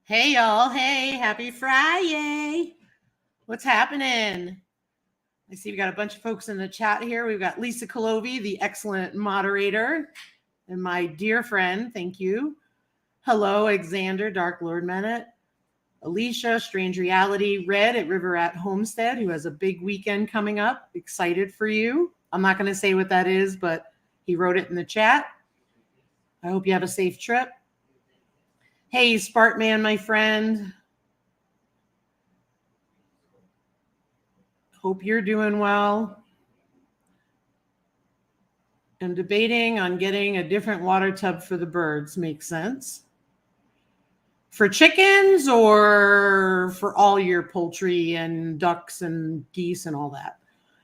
Hey y'all, hey, happy Friday. What's happening? I see we got a bunch of folks in the chat here. We've got Lisa Colovi, the excellent moderator, and my dear friend, thank you. Hello, Alexander, Dark Lord Menet, Alicia, Strange Reality, Red at River at Homestead, who has a big weekend coming up. Excited for you. I'm not going to say what that is, but he wrote it in the chat. I hope you have a safe trip. Hey, Spartman, my friend. Hope you're doing well. I'm debating on getting a different water tub for the birds. Makes sense. For chickens or for all your poultry and ducks and geese and all that?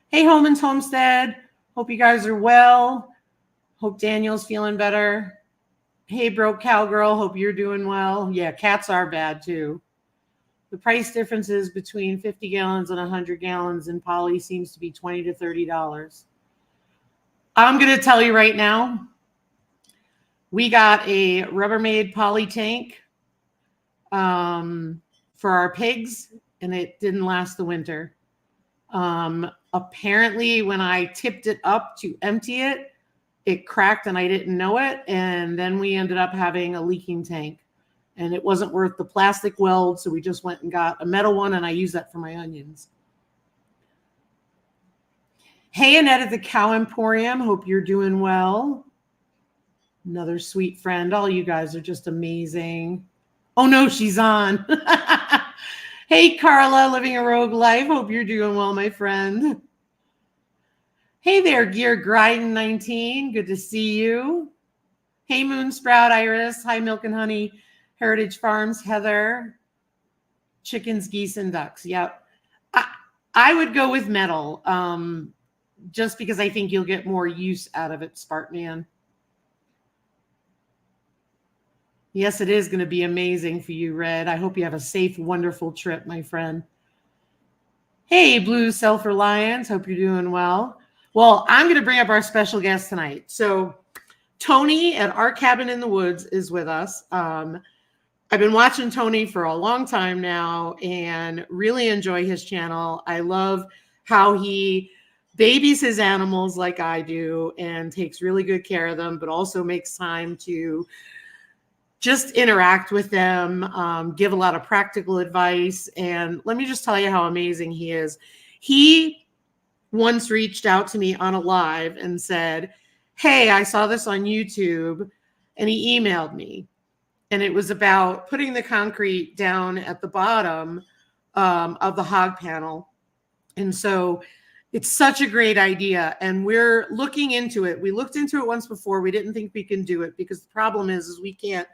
Hey, Holman's Homestead. Hope you guys are well. Hope Daniel's feeling better. Hey, Broke Cowgirl. Hope you're doing well. Yeah, cats are bad too. The price differences between 50 gallons and 100 gallons in poly seems to be $20 to $30. I'm going to tell you right now, we got a Rubbermaid poly tank for our pigs, and it didn't last the winter. Apparently, when I tipped it up to empty it, it cracked and I didn't know it. And then we ended up having a leaking tank. And it wasn't worth the plastic weld, so we just went and got a metal one, and I use that for my onions. Hey, Annette at the Cow Emporium. Hope you're doing well. Another sweet friend. All you guys are just amazing. Oh, no, she's on. Hey, Carla, living a rogue life. Hope you're doing well, my friend. Hey there, Gear Gryden 19. Good to see you. Hey, Moonsprout Iris. Hi, Milk and Honey. Heritage Farms, Heather. Chickens, geese, and ducks. Yep. I would go with metal, just because I think you'll get more use out of it, Spartman. Yes, it is going to be amazing for you, Red. I hope you have a safe, wonderful trip, my friend. Hey, Blue Self-Reliance. Hope you're doing well. Well, I'm going to bring up our special guest tonight. So Tony at Our Cabin in the Woods is with us. I've been watching Tony for a long time now and really enjoy his channel. I love how he babies his animals like I do and takes really good care of them, but also makes time to just interact with them, give a lot of practical advice. And let me just tell you how amazing he is. He once reached out to me on a live and said, hey, I saw this on YouTube, and he emailed me. And it was about putting the concrete down at the bottom of the hog panel. And so it's such a great idea. And we're looking into it. We looked into it once before. We didn't think we can do it because the problem is we can't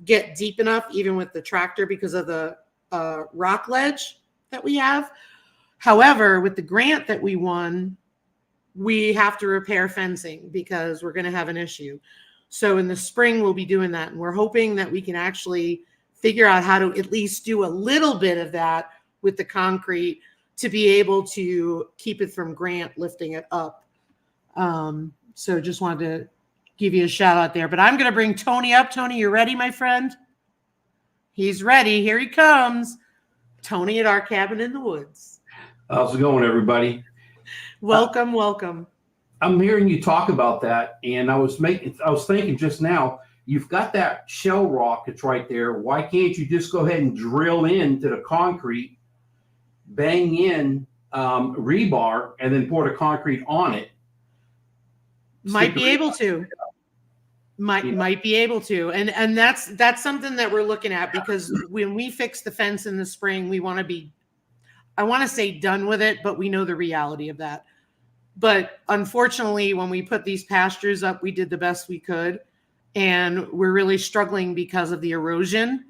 get deep enough, even with the tractor, because of the rock ledge that we have. However, with the grant that we won, we have to repair fencing because we're going to have an issue. So in the spring, we'll be doing that. And we're hoping that we can actually figure out how to at least do a little bit of that with the concrete to be able to keep it from Grant lifting it up. So just wanted to give you a shout out there. But I'm going to bring Tony up. Tony, you ready, my friend? He's ready. Here he comes. Tony at Our Cabin in the Woods. How's it going, everybody? Welcome, welcome. I'm hearing you talk about that, and I was thinking just now, you've got that shell rock that's right there. Why can't you just go ahead and drill into the concrete, bang in rebar, and then pour the concrete on it? Might be able to. Might be able to. And that's something that we're looking at, because when we fix the fence in the spring, we want to be, I want to say done with it, but we know the reality of that. But unfortunately, when we put these pastures up, we did the best we could. And we're really struggling because of the erosion.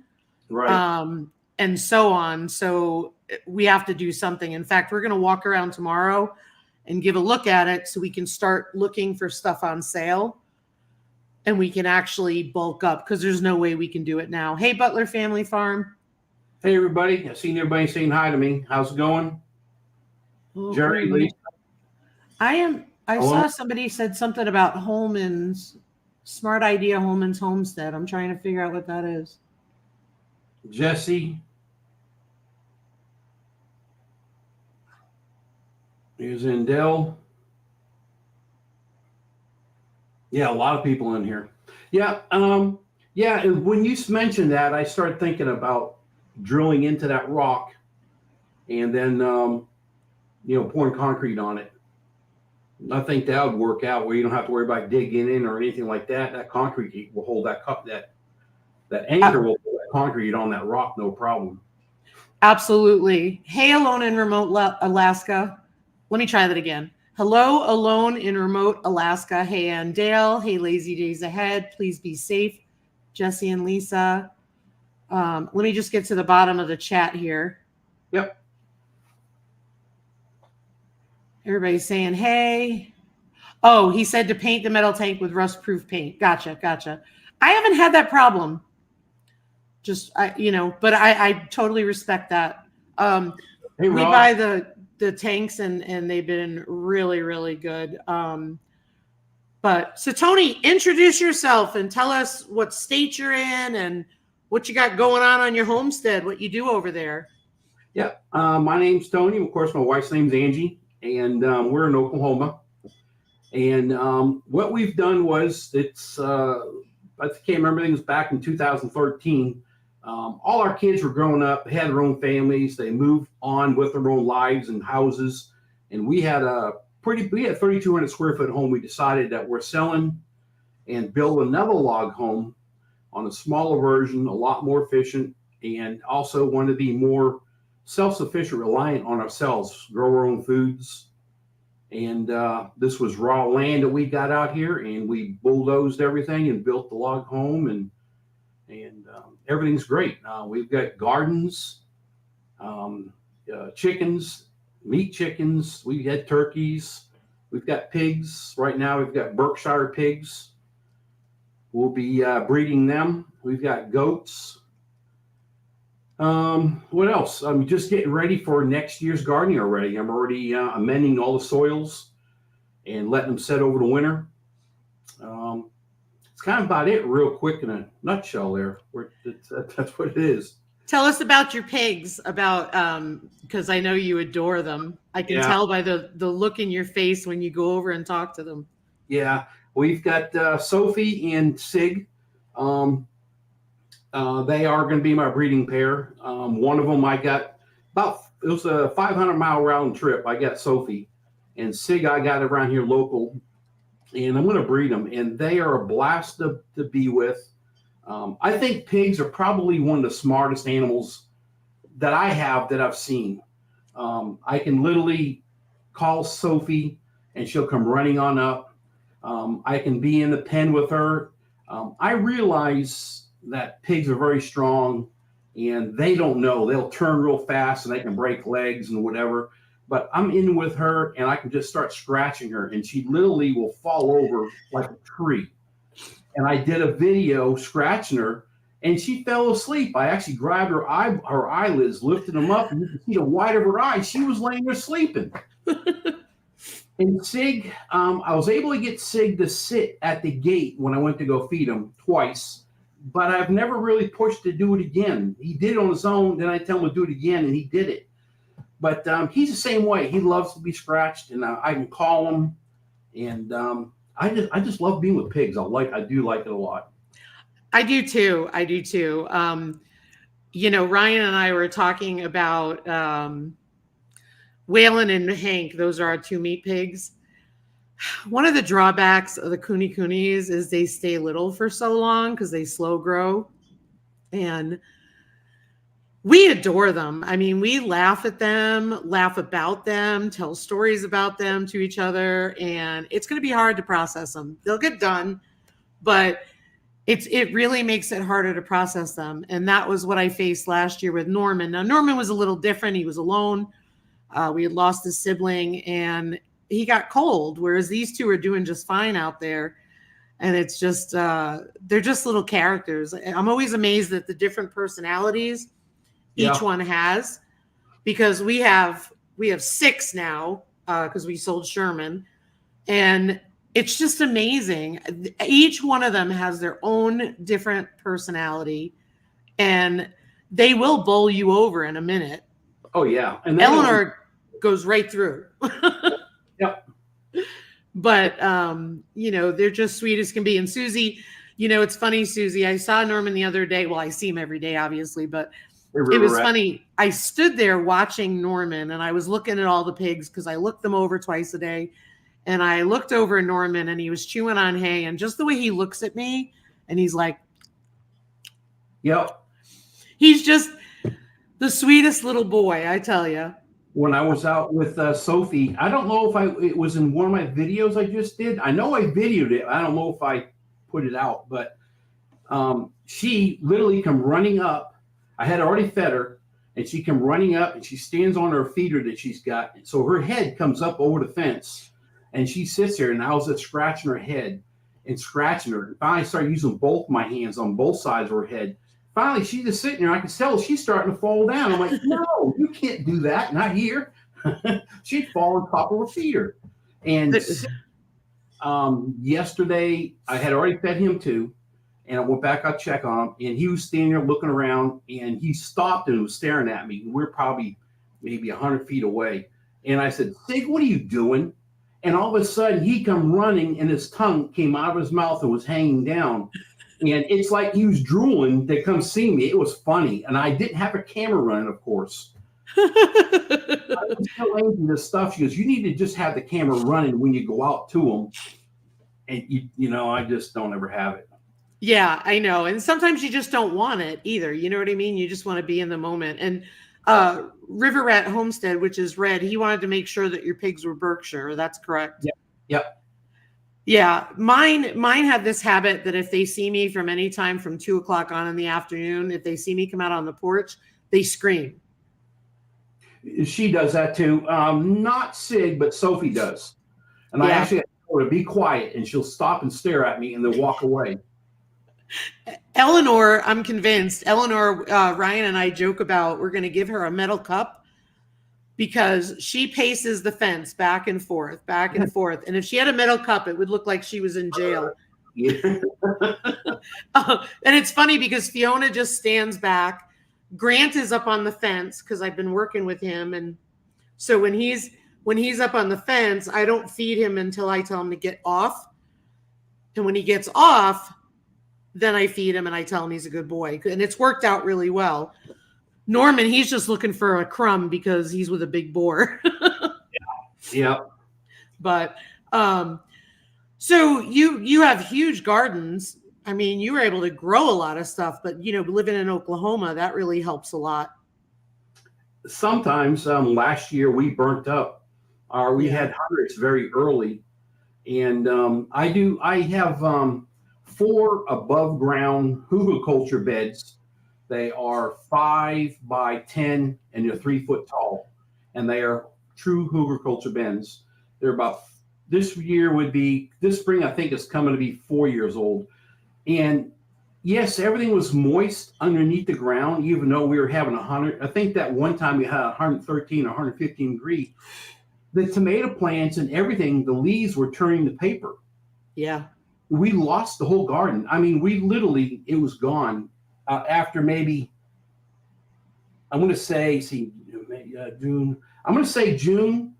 Right. And so on. So we have to do something. In fact, we're going to walk around tomorrow and give a look at it so we can start looking for stuff on sale. And we can actually bulk up, because there's no way we can do it now. Hey, Butler Family Farm. Hey, everybody. I've seen everybody saying hi to me. How's it going? Jerry, Lisa. I saw somebody said something about Holman's Smart Idea, Holman's Homestead. I'm trying to figure out what that is. Jesse. Here's Indell. Yeah, a lot of people in here. Yeah, yeah. And when you mentioned that, I started thinking about drilling into that rock, and then pouring concrete on it. I think that would work out where you don't have to worry about digging in or anything like that. That concrete will hold that cup. That anchor will hold that concrete on that rock, no problem. Absolutely. Hey, alone in remote Alaska. Let me try that again. Hello, alone in remote Alaska. Hey, Ann Dale. Hey, lazy days ahead. Please be safe. Jesse and Lisa. Let me just get to the bottom of the chat here. Yep. Everybody's saying, hey. Oh, he said to paint the metal tank with rust-proof paint. Gotcha. I haven't had that problem. But I totally respect that. Hey, we Rob. buy the tanks and they've been really, really good. So Tony, introduce yourself and tell us what state you're in and what you got going on your homestead, what you do over there. Yeah, my name's Tony. Of course, my wife's name's Angie, and we're in Oklahoma. And what we've done was I can't remember, things back in 2013. All our kids were growing up, had their own families. They moved on with their own lives and houses. And we had a 3,200 square foot home. We decided that we're selling and build another log home on a smaller version, a lot more efficient, and also want to be more self-sufficient, reliant on ourselves, grow our own foods. And this was raw land that we got out here, and we bulldozed everything and built the log home, and everything's great. We've got gardens, chickens, meat chickens. We had turkeys. We've got pigs. Right now we've got Berkshire pigs. We'll be breeding them. We've got goats. What else? I'm just getting ready for next year's gardening already. I'm already amending all the soils and letting them set over the winter. It's kind of about it, real quick in a nutshell there. That's what it is. Tell us about your pigs, because I know you adore them. I can tell by the look in your face when you go over and talk to them. Yeah, we've got Sophie and Sig. They are going to be my breeding pair. One of them I got it was a 500-mile round trip. I got Sophie, and Sig I got around here local, and I'm going to breed them. And they are a blast to be with. I think pigs are probably one of the smartest animals that I've seen. I can literally call Sophie, and she'll come running on up. I can be in the pen with her. I realize that pigs are very strong, and they don't know. They'll turn real fast, and they can break legs and whatever. But I'm in with her, and I can just start scratching her, and she literally will fall over like a tree. And I did a video scratching her, and she fell asleep. I actually grabbed her eyelids, lifted them up, and you can see the white of her eyes. She was laying there sleeping. And Sig, I was able to get Sig to sit at the gate when I went to go feed him twice, but I've never really pushed to do it again. He did it on his own, then I tell him to do it again, and he did it. But he's the same way. He loves to be scratched, and I can call him, and I just love being with pigs. I do like it a lot. I do too. Ryan and I were talking about Waylon and Hank. Those are our two meat pigs. One of the drawbacks of the Kunies is they stay little for so long because they slow grow. And we adore them. I mean, we laugh at them, laugh about them, tell stories about them to each other. And it's going to be hard to process them. They'll get done, but it really makes it harder to process them. And that was what I faced last year with Norman. Now, Norman was a little different. He was alone. We had lost his sibling, and he got cold, whereas these two are doing just fine out there. And it's just, they're just little characters. I'm always amazed at the different personalities each one has, because we have 6 now, because we sold Sherman, and it's just amazing. Each one of them has their own different personality, and they will bowl you over in a minute. Oh yeah, and Eleanor goes right through. Yep. But they're just sweet as can be. And Susie, it's funny, Susie. I saw Norman the other day. Well, I see him every day, obviously, but it was funny. I stood there watching Norman, and I was looking at all the pigs because I looked them over twice a day. And I looked over at Norman, and he was chewing on hay, and just the way he looks at me, and he's like, yep. He's just the sweetest little boy, I tell you. When I was out with Sophie, I don't know if it was in one of my videos I just did. I know I videoed it. I don't know if I put it out, but she literally come running up. I had already fed her, and she come running up, and she stands on her feeder that she's got. So her head comes up over the fence, and she sits there, and I was just scratching her head and scratching her. And finally, I started using both my hands on both sides of her head. Finally, she's just sitting there. I can tell she's starting to fall down. I'm like, no, you can't do that. Not here. She'd fall on top of her feeder. And yesterday, I had already fed him too. And I went back out to check on him. And he was standing there looking around. And he stopped and was staring at me. We're probably maybe 100 feet away. And I said, Sig, what are you doing? And all of a sudden, he come running, and his tongue came out of his mouth and was hanging down. And it's like he was drooling to come see me. It was funny. And I didn't have a camera running, of course. I was telling Angie this stuff. She goes, you need to just have the camera running when you go out to them. And, I just don't ever have it. Yeah, I know. And sometimes you just don't want it either. You know what I mean? You just want to be in the moment. And River Rat Homestead, which is Red, he wanted to make sure that your pigs were Berkshire. That's correct. Yep. Yeah, mine have this habit that if they see me from any time from 2:00 on in the afternoon, if they see me come out on the porch, they scream. She does that too. Not Sig, but Sophie does. And I actually told her to be quiet, and she'll stop and stare at me and then walk away. Eleanor, I'm convinced. Eleanor, Ryan and I joke about we're going to give her a metal cup because she paces the fence back and forth. And if she had a metal cup, it would look like she was in jail. Yeah. And it's funny because Fiona just stands back. Grant is up on the fence because I've been working with him. And so when he's up on the fence, I don't feed him until I tell him to get off. And when he gets off, then I feed him and I tell him he's a good boy. And it's worked out really well. Norman, he's just looking for a crumb because he's with a big boar. Yeah. But so you have huge gardens. I mean, you were able to grow a lot of stuff, but living in Oklahoma, that really helps a lot. Sometimes last year we burnt up. We had hundreds very early. And I have 4 above ground hugelkultur beds. They are 5 by 10 and they're 3 foot tall. And they are true hugelkultur beds. They're about, this spring, I think it's coming to be 4 years old. And yes, everything was moist underneath the ground, even though we were having 100. I think that one time we had 113 or 115 degrees. The tomato plants and everything, the leaves were turning to paper. Yeah. We lost the whole garden. I mean, it was gone after maybe, I'm going to say, June. I'm going to say June.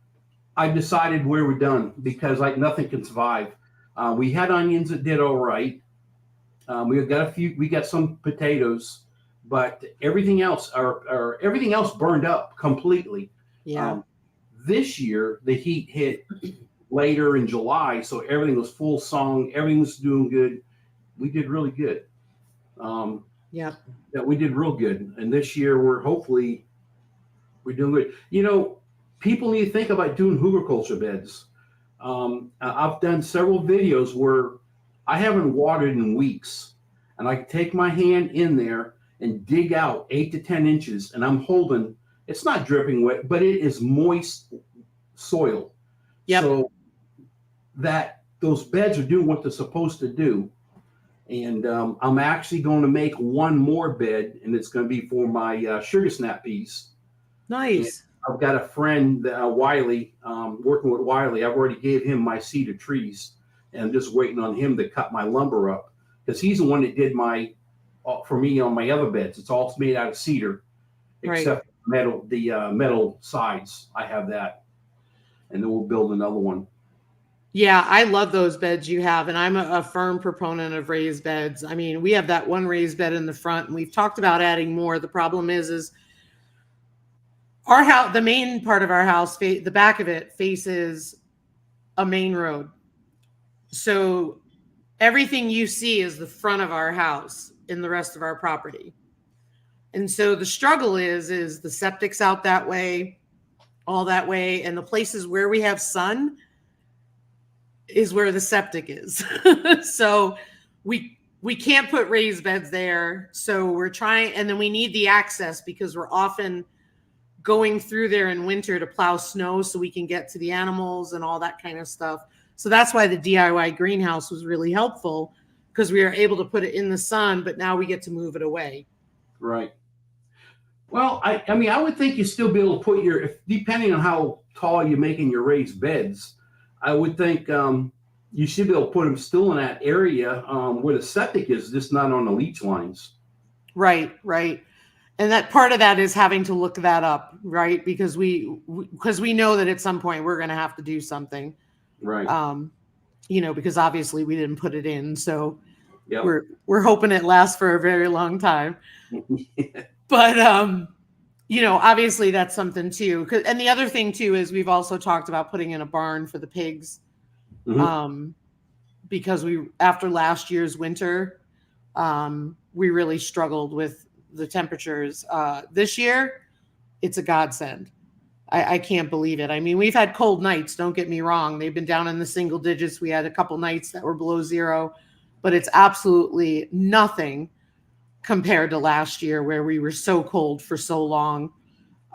I decided we were done because nothing can survive. We had onions that did all right. We got some potatoes, but everything else burned up completely. Yeah. This year, the heat hit later in July, so everything was full song. Everything was doing good. We did really good. Yeah, we did real good. And this year, we're doing good. People need to think about doing hugelkultur beds. I've done several videos where I haven't watered in weeks, and I can take my hand in there and dig out 8 to 10 inches, and I'm holding. It's not dripping wet, but it is moist soil. Yep. So that those beds are doing what they're supposed to do. And I'm actually going to make one more bed, and it's going to be for my sugar snap peas. Nice. And I've got a friend, Wiley, working with Wiley. I've already gave him my cedar trees, and I'm just waiting on him to cut my lumber up because he's the one that did for me on my other beds. It's all made out of cedar, except metal sides. I have that, and then we'll build another one. Yeah, I love those beds you have, and I'm a firm proponent of raised beds. I mean, we have that one raised bed in the front, and we've talked about adding more. The problem is our house, the main part of our house, the back of it faces a main road. So everything you see is the front of our house in the rest of our property. And so the struggle is the septic's out that way, all that way, and the places where we have sun is where the septic is. So we can't put raised beds there. So we're trying, and then we need the access because we're often going through there in winter to plow snow so we can get to the animals and all that kind of stuff. So that's why the DIY greenhouse was really helpful, because we are able to put it in the sun, but now we get to move it away. Right. Well, I mean, I would think you'd still be able to put depending on how tall you're making your raised beds, I would think you should be able to put them still in that area where the septic is, just not on the leach lines. Right, right. And that part of that is having to look that up, right? Because we know that at some point we're going to have to do something. Right. Because obviously we didn't put it in. So yep. we're hoping it lasts for a very long time. But, obviously that's something too. And the other thing too is we've also talked about putting in a barn for the pigs. Mm-hmm. Because after last year's winter, we really struggled with the temperatures. This year, it's a godsend. I can't believe it. I mean, we've had cold nights, don't get me wrong. They've been down in the single digits. We had a couple nights that were below zero, but it's absolutely nothing compared to last year where we were so cold for so long.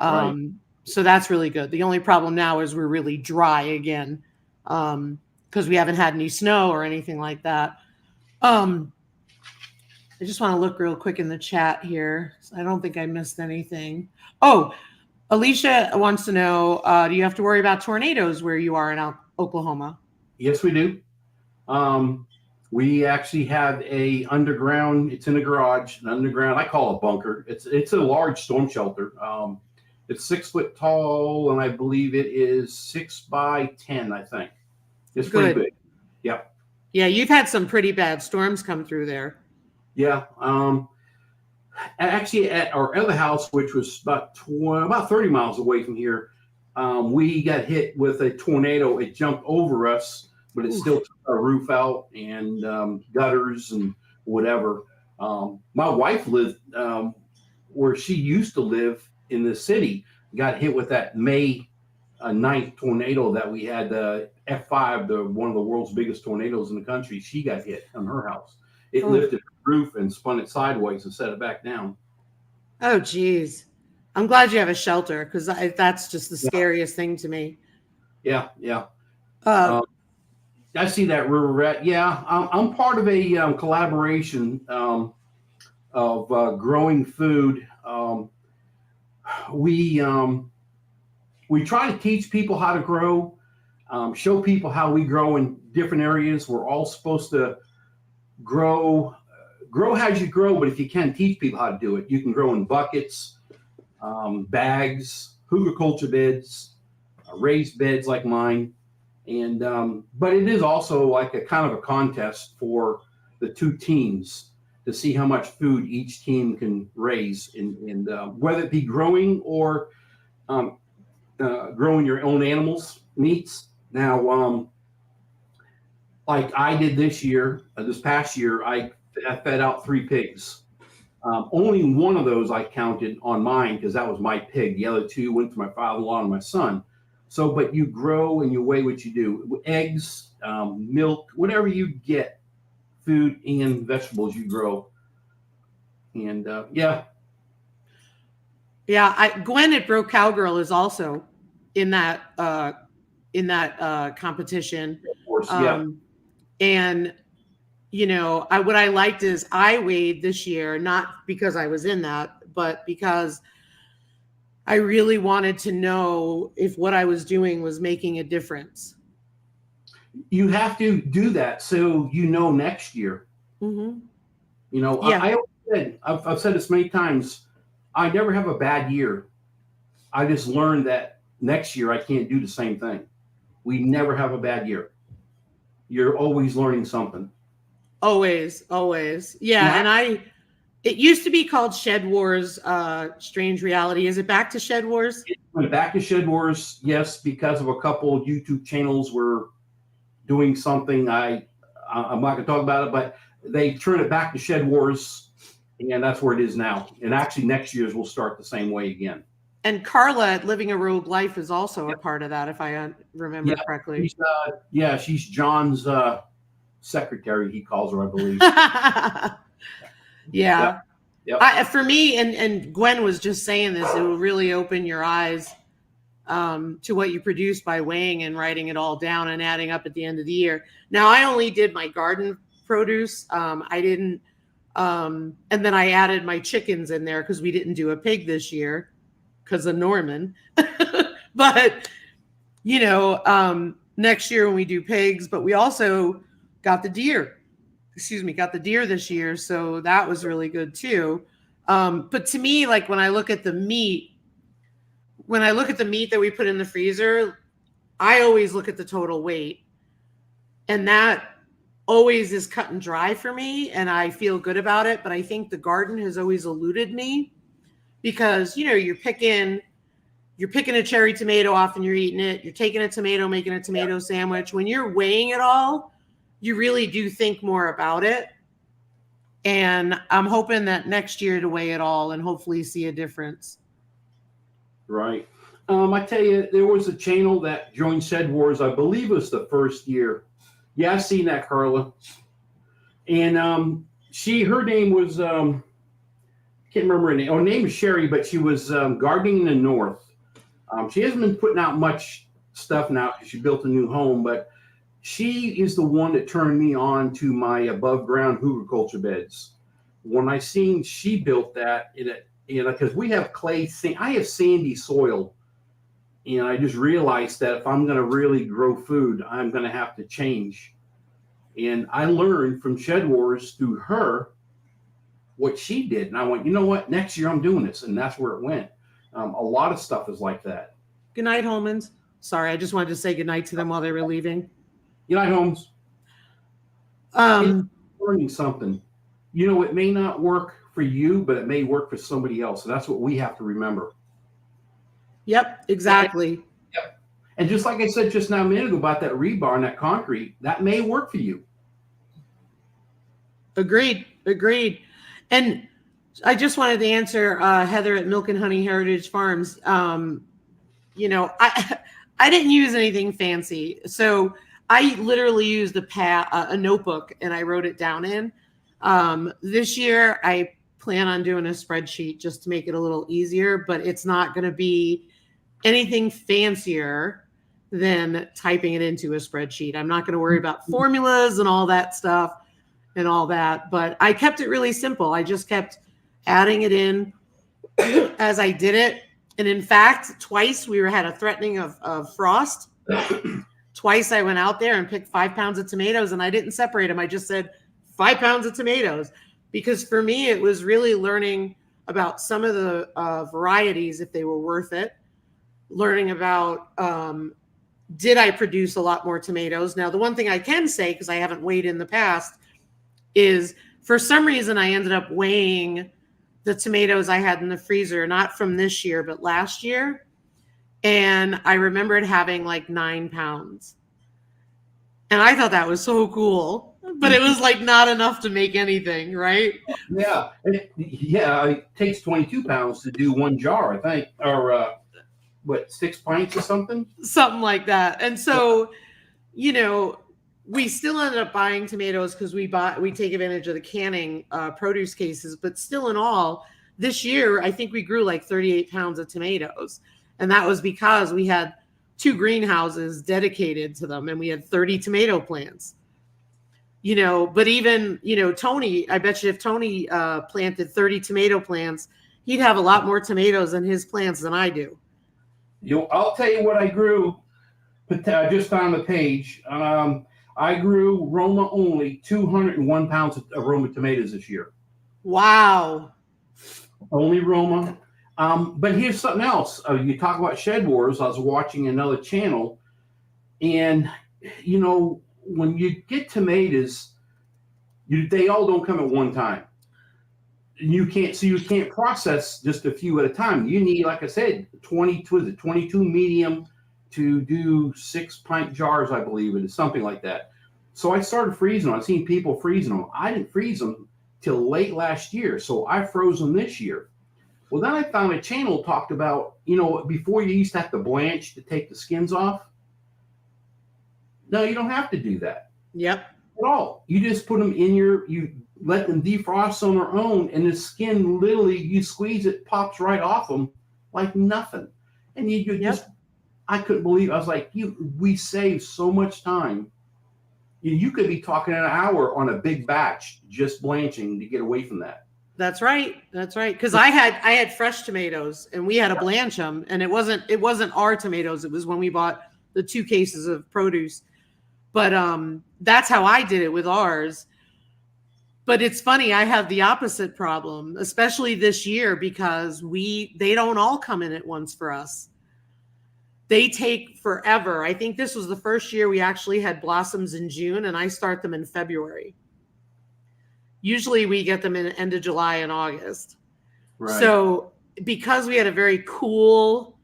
Right. So that's really good. The only problem now is we're really dry again because we haven't had any snow or anything like that. I just want to look real quick in the chat here. I don't think I missed anything. Oh, Alicia wants to know, do you have to worry about tornadoes where you are in Oklahoma? Yes, we do. We actually have a underground, it's in a garage, an underground, I call it a bunker. It's a large storm shelter. It's 6 foot tall, and I believe it is 6 by 10, I think. It's pretty big. Yep. Yeah, you've had some pretty bad storms come through there. Yeah. Actually, at our other house, which was about 30 miles away from here, we got hit with a tornado. It jumped over us, but it still took our roof out and gutters and whatever. My wife lived where she used to live in the city, got hit with that May 9th tornado that we had, the F5, one of the world's biggest tornadoes in the country. She got hit on her house. It lifted the roof and spun it sideways and set it back down. Oh, geez. I'm glad you have a shelter because that's just the scariest thing to me. Yeah, yeah. I see that, River Rat. Yeah, I'm part of a collaboration of growing food. We try to teach people how to grow, show people how we grow in different areas. We're all supposed to grow as you grow, but if you can teach people how to do it, you can grow in buckets, bags, hugelkultur beds, raised beds like mine. And but it is also like a kind of a contest for the two teams to see how much food each team can raise, and whether it be growing or growing your own animals, meats. Now, like I did this past year, I fed out 3 pigs. Only one of those I counted on mine because that was my pig. The other 2 went to my father-in-law and my son. So, but you grow and you weigh what you do. Eggs, milk, whatever you get, food and vegetables you grow. And yeah. Yeah, Gwen at Bro Cowgirl is also in that competition. Of course, yeah. And what I liked is I weighed this year, not because I was in that, but because I really wanted to know if what I was doing was making a difference. You have to do that so next year. Mm-hmm. Yeah. I've said this many times. I never have a bad year. I just learned that next year I can't do the same thing. We never have a bad year. You're always learning something. Always, always. Yeah. And it used to be called Shed Wars, Strange Reality. Is it back to Shed Wars? It went back to Shed Wars, yes, because of a couple of YouTube channels were doing something. I'm not going to talk about it, but they turned it back to Shed Wars, and that's where it is now. And actually, next year's will start the same way again. And Carla at Living a Rogue Life is also a part of that, if I remember correctly. She's John's secretary, he calls her, I believe. Yeah. Yep. For me, and Gwen was just saying this, it will really open your eyes to what you produce by weighing and writing it all down and adding up at the end of the year. Now, I only did my garden produce. I didn't, and then I added my chickens in there because we didn't do a pig this year because of Norman. But, next year when we do pigs, but we also got the deer. Got the deer this year. So that was really good too. But to me, like when I look at the meat that we put in the freezer, I always look at the total weight. And that always is cut and dry for me. And I feel good about it. But I think the garden has always eluded me because, you're picking a cherry tomato off and you're eating it. You're taking a tomato, making a tomato sandwich. When you're weighing it all, you really do think more about it. And I'm hoping that next year to weigh it all and hopefully see a difference. Right. I tell you, there was a channel that joined Shed Wars, I believe it was the first year. Yeah, I've seen that, Carla. And her name was, can't remember her name. Her name is Sherry, but she was gardening in the north. She hasn't been putting out much stuff now because she built a new home, but she is the one that turned me on to my above ground hugelkultur beds. When I seen she built that, because we have clay, I have sandy soil, and I just realized that if I'm going to really grow food, I'm going to have to change. And I learned from Shed Wars through her what she did, and I went, you know what? Next year I'm doing this, and that's where it went. A lot of stuff is like that. Good night, Holmans. Sorry, I just wanted to say good night to them while they were leaving. Good night, Holmes. Learning something. It may not work for you, but it may work for somebody else. And that's what we have to remember. Yep, exactly. Yep. And just like I said just now a minute ago about that rebar and that concrete, that may work for you. Agreed. And I just wanted to answer Heather at Milk and Honey Heritage Farms. I didn't use anything fancy. So I literally used a notebook and I wrote it down in. This year, I plan on doing a spreadsheet just to make it a little easier, but it's not going to be anything fancier than typing it into a spreadsheet. I'm not going to worry about formulas and all that stuff and all that, but I kept it really simple. I just kept adding it in as I did it. And in fact, twice we had a threatening of frost. Twice I went out there and picked 5 pounds of tomatoes and I didn't separate them. I just said 5 pounds of tomatoes because for me, it was really learning about some of the varieties, if they were worth it, learning about, did I produce a lot more tomatoes? Now, the one thing I can say, because I haven't weighed in the past, is for some reason I ended up weighing the tomatoes I had in the freezer, not from this year, but last year. And I remembered having like 9 pounds. And I thought that was so cool, but it was like not enough to make anything, right? Yeah. It takes 22 pounds to do 1 jar, I think, or 6 pints or something? Something like that. And so, we still ended up buying tomatoes because we take advantage of the canning produce cases, but still in all, this year, I think we grew like 38 pounds of tomatoes. And that was because we had 2 greenhouses dedicated to them and we had 30 tomato plants. But even, Tony, I bet you if Tony planted 30 tomato plants, he'd have a lot more tomatoes in his plants than I do. I'll tell you what I grew. Just on the page, I grew Roma only 201 pounds of Roma tomatoes this year. Wow. Only Roma. But here's something else. You talk about shed wars. I was watching another channel, and you know, when you get tomatoes, they all don't come at one time. You can't process just a few at a time. You need, like I said, 22 medium to do 6-pint jars, I believe it is, something like that. So I started freezing them. I've seen people freezing them. I didn't freeze them till late last year, so I froze them this year. Well, then I found a channel talked about, before you used to have to blanch to take the skins off. No, you don't have to do that. Yep. At all. You just put them you let them defrost on their own, and the skin literally, you squeeze it, pops right off them like nothing. And I couldn't believe, I was like, we save so much time. You could be talking an hour on a big batch just blanching to get away from that. That's right. That's right. Because I had fresh tomatoes, and we had to blanch them, and it wasn't our tomatoes. It was when we bought the 2 cases of produce. But that's how I did it with ours. But it's funny, I have the opposite problem, especially this year, because they don't all come in at once for us. They take forever. I think this was the first year we actually had blossoms in June, and I start them in February. Usually we get them in the end of July and August. Right. So because we had a very cool,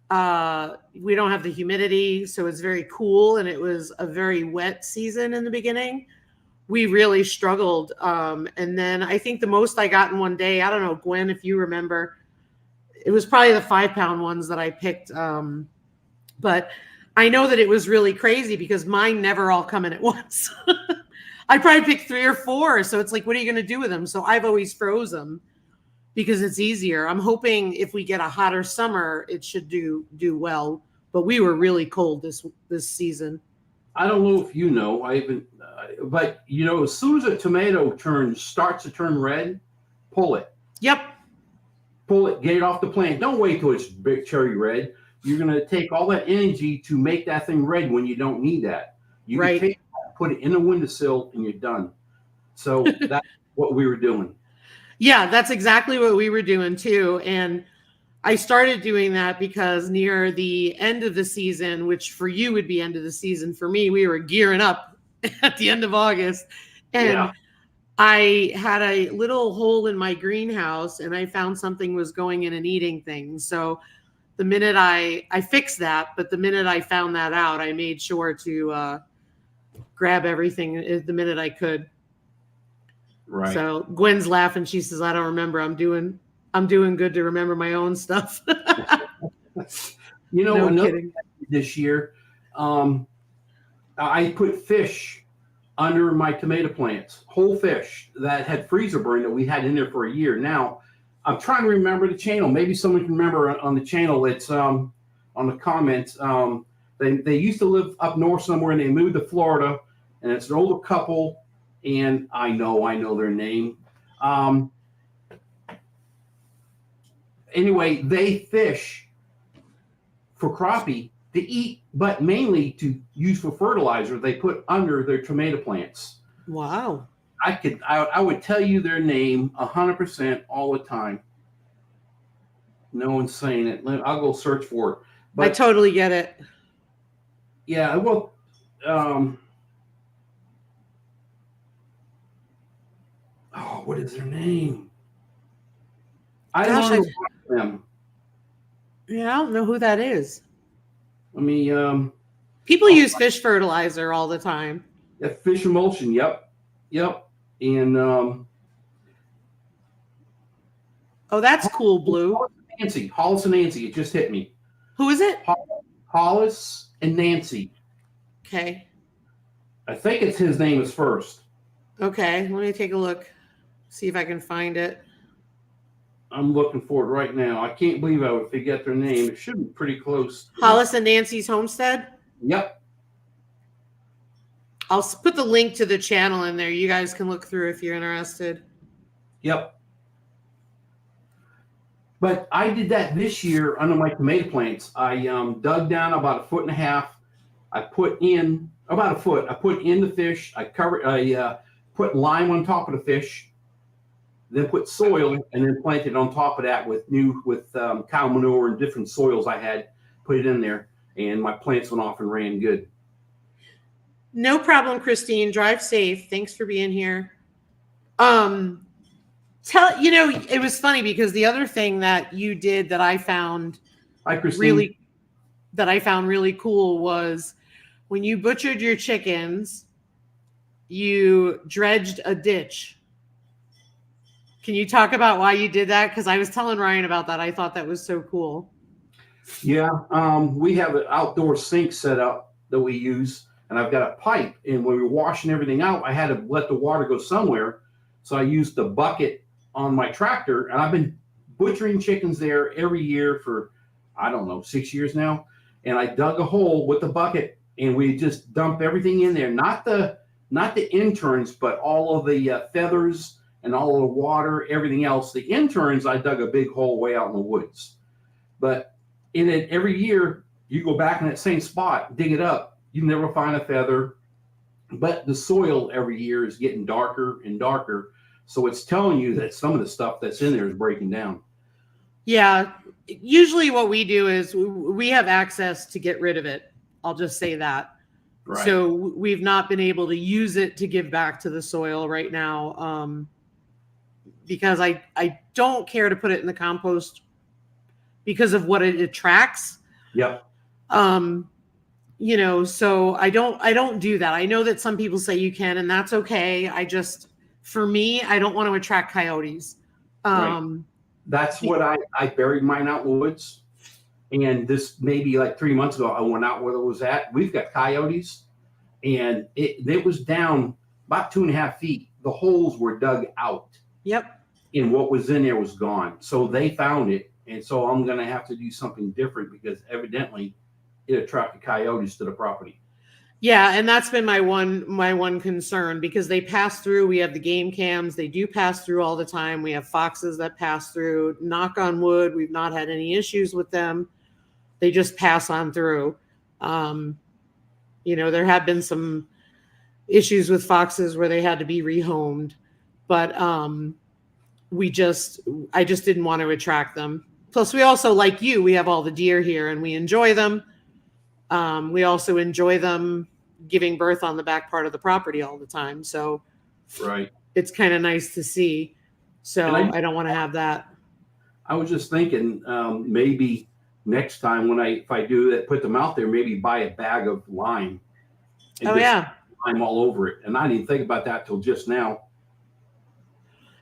we don't have the humidity, so it's very cool, and it was a very wet season in the beginning, we really struggled. And then I think the most I got in one day, I don't know, Gwen, if you remember, it was probably the 5-pound ones that I picked. But I know that it was really crazy because mine never all come in at once. I probably picked 3 or 4. So it's like, what are you going to do with them? So I've always froze them because it's easier. I'm hoping if we get a hotter summer, it should do well. But we were really cold this season. I don't know if you know, but as soon as a tomato starts to turn red, pull it. Yep. Pull it, get it off the plant. Don't wait till it's big cherry red. You're going to take all that energy to make that thing red when you don't need that. You can take that, put it in the windowsill, and you're done. So that's what we were doing. Yeah, that's exactly what we were doing too. And I started doing that because near the end of the season, which for you would be end of the season, for me, we were gearing up at the end of August. And I had a little hole in my greenhouse, and I found something was going in and eating things. So the minute I fixed that, but the minute I found that out, I made sure to grab everything the minute I could. Right. So Gwen's laughing. She says, I don't remember. I'm doing good to remember my own stuff. No another kidding. This year, I put fish under my tomato plants, whole fish that had freezer burn that we had in there for a year. Now, I'm trying to remember the channel. Maybe someone can remember on the channel. It's on the comments. They used to live up north somewhere, and they moved to Florida, and it's an older couple, and I know their name. Anyway, they fish for crappie to eat, but mainly to use for fertilizer. They put under their tomato plants. Wow. I would tell you their name 100% all the time. No one's saying it. I'll go search for it. But I totally get it. Yeah, well, what is their name? I don't know them. Yeah, I don't know who that is. I mean, people use fish fertilizer all the time. Yeah, fish emulsion. Yep. And oh, that's cool, Blue. Hollis and Nancy. It just hit me. Who is it? Hollis and Nancy. Okay. I think it's his name is first. Okay, let me take a look. See if I can find it. I'm looking for it right now. I can't believe I would forget their name. It should be pretty close. Hollis and Nancy's Homestead? Yep. I'll put the link to the channel in there. You guys can look through if you're interested. Yep. But I did that this year under my tomato plants. I dug down about 1.5 feet. I put in about 1 foot. I put in the fish. I put lime on top of the fish. then put soil, and then planted on top of that with cow manure and different soils I had, put it in there, and my plants went off and ran good. No problem, Christine. Drive safe. Thanks for being here. It was funny because the other thing that you did that I found Hi, Christine. really cool was when you butchered your chickens, you dredged a ditch. Can you talk about why you did that? Because I was telling Ryan about that. I thought that was so cool. Yeah, we have an outdoor sink set up that we use, and I've got a pipe. And when we were washing everything out, I had to let the water go somewhere. So I used the bucket on my tractor, and I've been butchering chickens there every year for, I don't know, 6 years now. And I dug a hole with the bucket, and we just dump everything in there. Not the interns, but all of the feathers and all of the water, everything else. The interns, I dug a big hole way out in the woods. But in it, every year, you go back in that same spot, dig it up, you never find a feather. But the soil every year is getting darker and darker. So it's telling you that some of the stuff that's in there is breaking down. Yeah. Usually what we do is we have access to get rid of it. I'll just say that. Right. So we've not been able to use it to give back to the soil right now. Because I don't care to put it in the compost because of what it attracts. Yep. So I don't do that. I know that some people say you can, and that's okay. For me, I don't want to attract coyotes. Right. That's what I buried mine out in the woods. And this maybe like 3 months ago, I went out where it was at. We've got coyotes, and it was down about 2.5 feet. The holes were dug out. Yep. And what was in there was gone. So they found it. And so I'm going to have to do something different because evidently it attracted coyotes to the property. Yeah. And that's been my one concern because they pass through. We have the game cams. They do pass through all the time. We have foxes that pass through. Knock on wood. We've not had any issues with them. They just pass on through. There have been some issues with foxes where they had to be rehomed, but, I just didn't want to attract them. Plus we also, like you, we have all the deer here and we enjoy them. We also enjoy them giving birth on the back part of the property all the time. So right. It's kind of nice to see. So I don't want to have that. I was just thinking, maybe next time if I do that, put them out there, maybe buy a bag of lime. And lime all over it. And I didn't think about that till just now.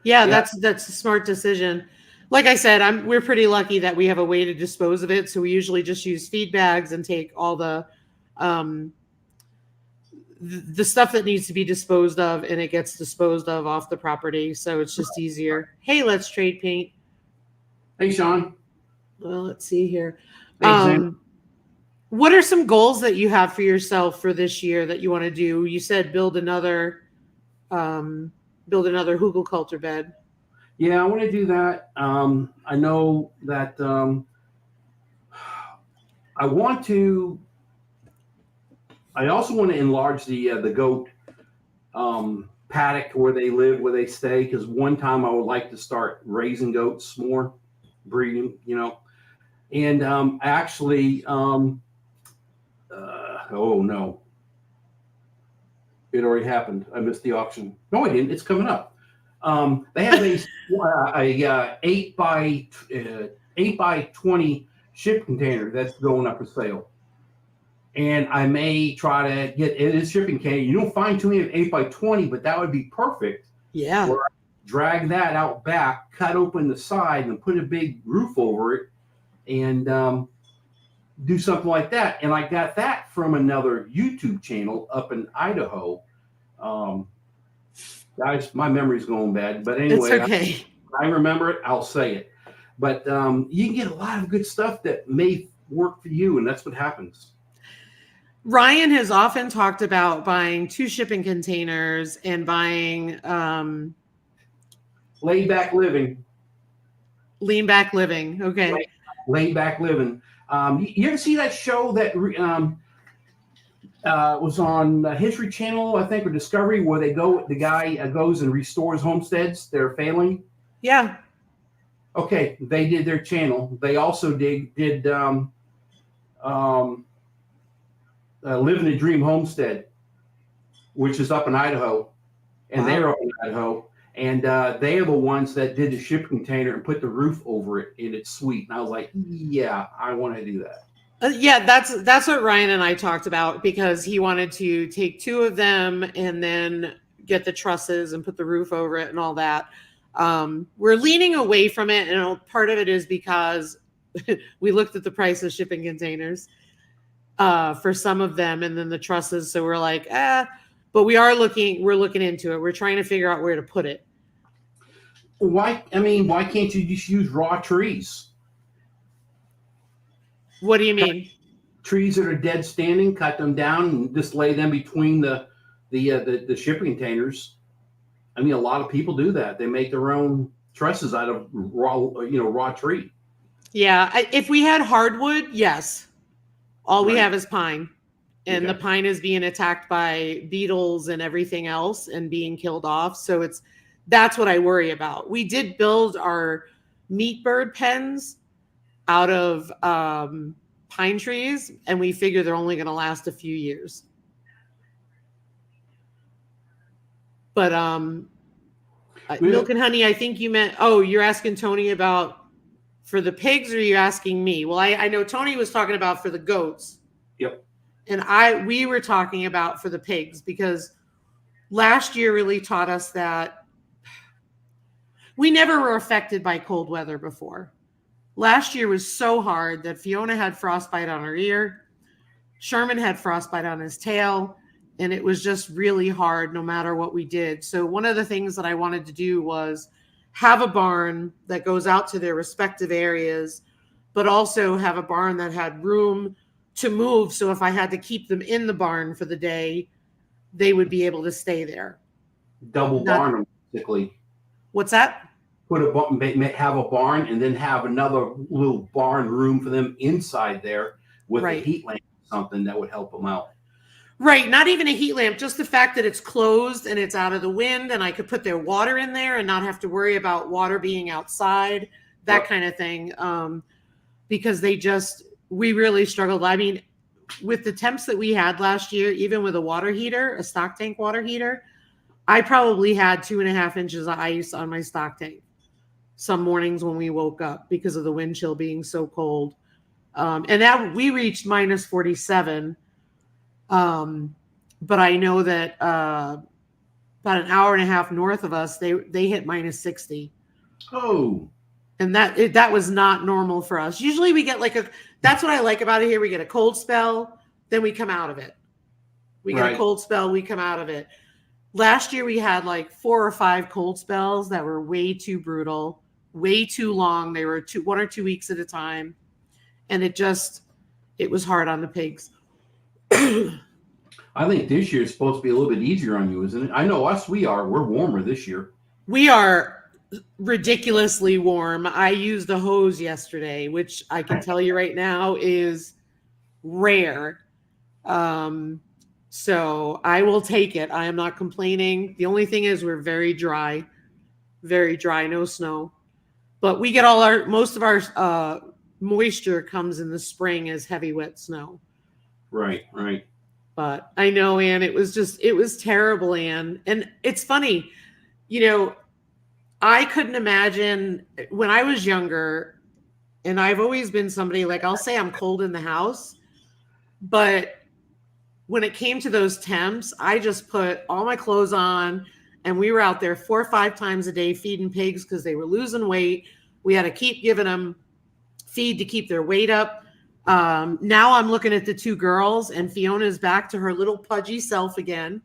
Yeah, that's a smart decision. Like I said, we're pretty lucky that we have a way to dispose of it. So we usually just use feed bags and take all the stuff that needs to be disposed of, and it gets disposed of off the property. So it's just easier. Hey, let's trade paint. Hey, Sean. Well, let's see here. What are some goals that you have for yourself for this year that you want to do? You said build another hugelkultur bed. Yeah, I want to do that. I know that I also want to enlarge the goat paddock where they live, where they stay, because one time I would like to start raising goats more, breeding, and actually, oh no, it already happened. I missed the auction. No, I didn't. It's coming up. They have a 8x20 ship container that's going up for sale. And I may try to get it is shipping container. You don't find too many of 8x20, but that would be perfect. Yeah. Where I drag that out back, cut open the side, and put a big roof over it, and do something like that. And I got that from another YouTube channel up in Idaho. Guys, my memory's going bad, but anyway, it's okay. I remember it. I'll say it. But you can get a lot of good stuff that may work for you, and that's what happens. Ryan has often talked about buying 2 shipping containers and buying laid back living. Lean back living. Okay. Laid back living. You ever see that show that was on History Channel, I think, or Discovery, where the guy goes and restores homesteads that are failing? Yeah. Okay, they did their channel. They also did um, Living a Dream Homestead, which is up in Idaho, and Wow. they're up in Idaho, and they are the ones that did the shipping container and put the roof over it, and it's sweet. And I was like, yeah, I want to do that. Yeah, that's what Ryan and I talked about, because he wanted to take two of them and then get the trusses and put the roof over it and all that. We're leaning away from it, and part of it is because we looked at the price of shipping containers for some of them, and then the trusses. So we're like, but we're looking into it. We're trying to figure out where to put it. Why? I mean, why can't you just use raw trees? What do you mean? Trees that are dead standing, cut them down, and just lay them between the shipping containers. I mean, a lot of people do that. They make their own trusses out of raw tree. Yeah, if we had hardwood, yes. All we Right. have is pine, and Okay. the pine is being attacked by beetles and everything else and being killed off. So that's what I worry about. We did build our meat bird pens out of pine trees, and we figure they're only going to last a few years. But Milk and Honey, I think you meant, you're asking Tony about for the pigs, or are you asking me? Well, I know Tony was talking about for the goats. Yep. And we were talking about for the pigs, because last year really taught us that we never were affected by cold weather before. Last year was so hard that Fiona had frostbite on her ear. Sherman had frostbite on his tail. And it was just really hard no matter what we did. So one of the things that I wanted to do was have a barn that goes out to their respective areas, but also have a barn that had room to move. So if I had to keep them in the barn for the day, they would be able to stay there. Double barn, basically. What's that? Have a barn and then have another little barn room for them inside there with a heat lamp or something that would help them out. Right. Not even a heat lamp, just the fact that it's closed and it's out of the wind, and I could put their water in there and not have to worry about water being outside, that kind of thing. Because we really struggled. I mean, with the temps that we had last year, even with a water heater, a stock tank water heater, I probably had 2.5 inches of ice on my stock tank some mornings when we woke up because of the wind chill being so cold. And that we reached minus 47. But I know that about an hour and a half north of us, they hit minus 60. Oh. And that was not normal for us. Usually we get that's what I like about it here. We get a cold spell, then we come out of it. We get a cold spell, we come out of it. Last year we had 4 or 5 cold spells that were way too brutal, way too long. They were 1 or 2 weeks at a time. And it was hard on the pigs. I think this year is supposed to be a little bit easier on you, isn't it? I know we're warmer this year. We are ridiculously warm. I used a hose yesterday, which I can tell you right now is rare. So I will take it. I am not complaining. The only thing is we're very dry, no snow. But we get most of our moisture comes in the spring as heavy, wet snow. Right. But I know, Ann, it was terrible, Ann. And it's funny, I couldn't imagine when I was younger, and I've always been somebody I'll say I'm cold in the house, but when it came to those temps, I just put all my clothes on, and we were out there 4 or 5 times a day feeding pigs because they were losing weight. We had to keep giving them feed to keep their weight up. Now I'm looking at the 2 girls, and Fiona's back to her little pudgy self again.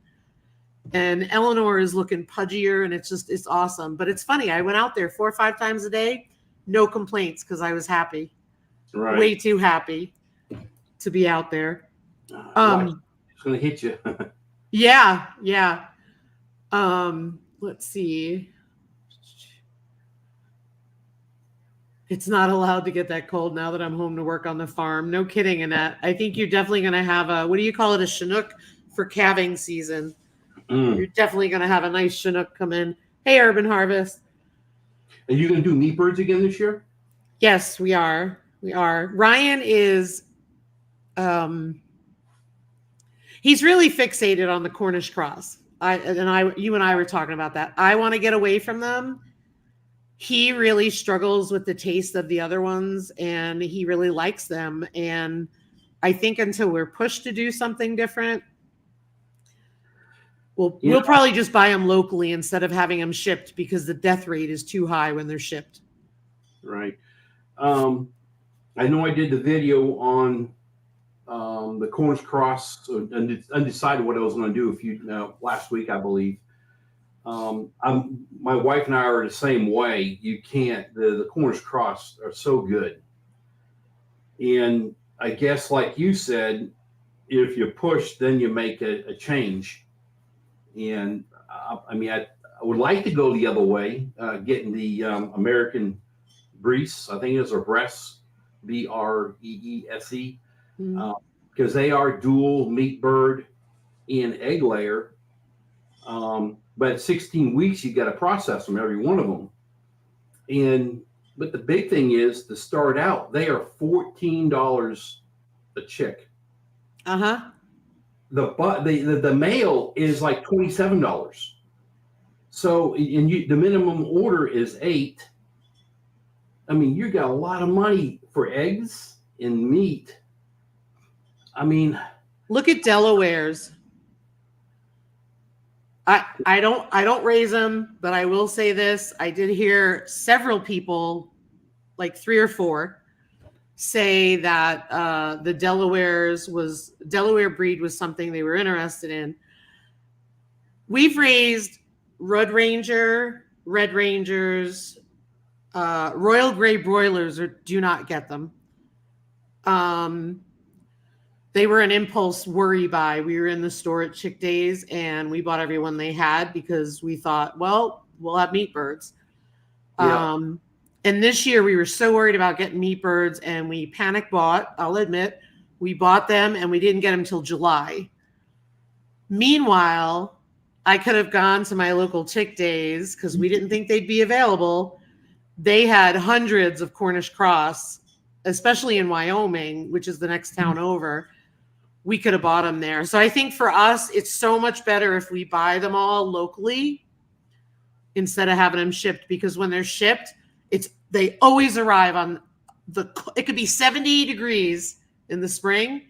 And Eleanor is looking pudgier, and it's awesome. But it's funny. I went out there 4 or 5 times a day, no complaints, because I was happy. Right. Way too happy to be out there. It's going to hit you. Yeah. Let's see. It's not allowed to get that cold now that I'm home to work on the farm. No kidding, Annette. I think you're definitely going to have what do you call it? A Chinook for calving season. You're definitely going to have a nice Chinook come in. Hey, Urban Harvest. Are you going to do meat birds again this year? Yes, we are. We are. Ryan is, he's really fixated on the Cornish cross. You and I were talking about that. I want to get away from them. He really struggles with the taste of the other ones, and he really likes them. And I think until we're pushed to do something different, we'll probably just buy them locally instead of having them shipped, because the death rate is too high when they're shipped. Right. I know I did the video on the Cornish cross, undecided what I was going to do last week, I believe. My wife and I are the same way. You can't. The Cornish cross are so good, and I guess, like you said, if you push, then you make a change. And I mean, I would like to go the other way, getting the American Breese. I think it's a breast, BREESE, because they are dual meat bird and egg layer. But at 16 weeks, you got to process them, every one of them. But the big thing is, to start out, they are $14 a chick. The male is like $27. So, the minimum order is 8. I mean, you got a lot of money for eggs and meat. I mean, look at Delaware's. I don't raise them, but I will say this. I did hear several people, like 3 or 4, say that the Delaware breed was something they were interested in. We've raised Red Rangers, Royal Gray broilers, or do not get them. They were an impulse worry buy. We were in the store at Chick Days, and we bought everyone they had because we thought, well, we'll have meat birds. Yeah. And this year we were so worried about getting meat birds, and we panic bought. I'll admit, we bought them and we didn't get them till July. Meanwhile, I could have gone to my local Chick Days because we didn't think they'd be available. They had hundreds of Cornish cross, especially in Wyoming, which is the next town over. We could have bought them there. So I think for us, it's so much better if we buy them all locally instead of having them shipped, because when they're shipped, they always arrive on it could be 70 degrees in the spring,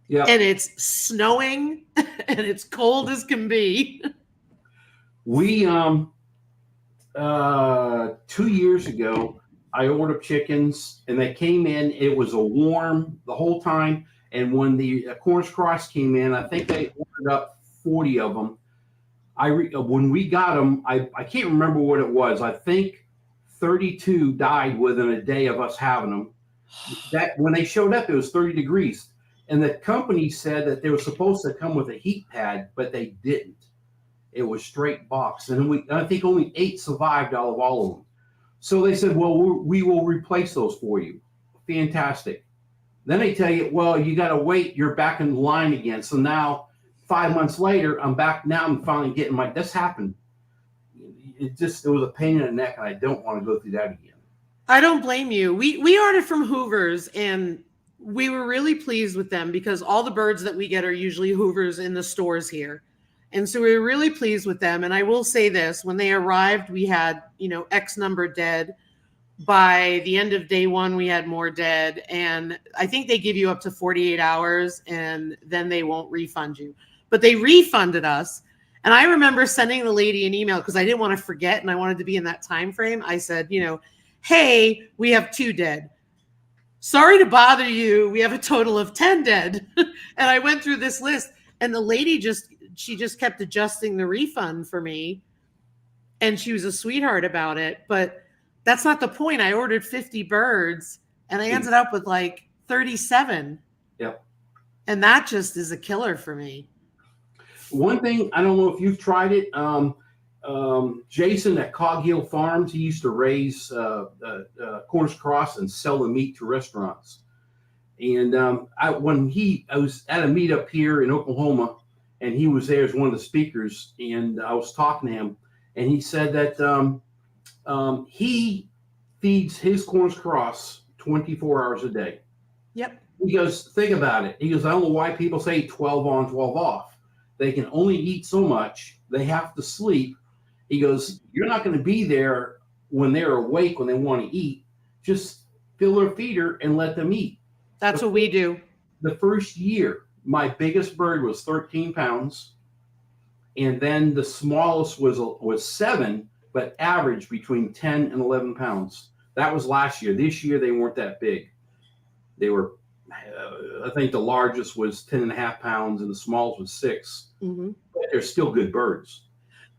and it's snowing and it's cold as can be. We 2 years ago, I ordered chickens, and they came in. It was a warm the whole time. And when the Cornish cross came in, I think they ordered up 40 of them. When we got them, I can't remember what it was. I think 32 died within a day of us having them. That when they showed up, it was 30 degrees. And the company said that they were supposed to come with a heat pad, but they didn't. It was straight box. And I think only 8 survived out of all of them. So they said, well, we will replace those for you. Fantastic. Then they tell you, well, you got to wait. You're back in line again. So now 5 months later, I'm back. Now I'm finally getting this happened. It was a pain in the neck, and I don't want to go through that again. I don't blame you. We ordered from Hoover's, and we were really pleased with them because all the birds that we get are usually Hoover's in the stores here. And so we were really pleased with them. And I will say this, when they arrived, we had, X number dead. By the end of day 1, we had more dead. And I think they give you up to 48 hours and then they won't refund you. But they refunded us. And I remember sending the lady an email because I didn't want to forget and I wanted to be in that time frame. I said, hey, we have 2 dead. Sorry to bother you. We have a total of 10 dead. And I went through this list, and the lady just kept adjusting the refund for me. And she was a sweetheart about it. But that's not the point. I ordered 50 birds and I ended up with like 37. Yep. And that just is a killer for me. One thing, I don't know if you've tried it. Jason at Cog Hill Farms, he used to raise Cornish cross and sell the meat to restaurants. And I was at a meetup here in Oklahoma, and he was there as one of the speakers, and I was talking to him, and he said that He feeds his corners cross 24 hours a day. Yep. He goes, think about it. He goes, I don't know why people say 12 on, 12 off. They can only eat so much. They have to sleep. He goes, you're not going to be there when they're awake, when they want to eat. Just fill their feeder and let them eat. That's what we do. The first year, my biggest bird was 13 pounds. And then the smallest was 7, but average between 10 and 11 pounds. That was last year. This year, they weren't that big. They were, I think the largest was 10 and a half pounds and the smallest was 6. Mm-hmm. But they're still good birds.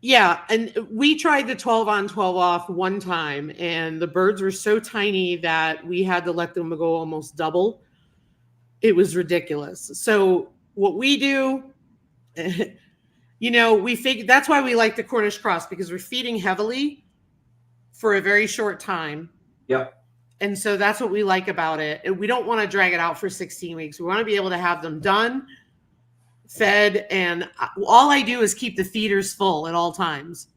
Yeah. And we tried the 12 on, 12 off one time, and the birds were so tiny that we had to let them go almost double. It was ridiculous. So what we do, we figure that's why we like the Cornish cross, because we're feeding heavily for a very short time. Yep. And so that's what we like about it. And we don't want to drag it out for 16 weeks. We want to be able to have them done, fed, and all I do is keep the feeders full at all times.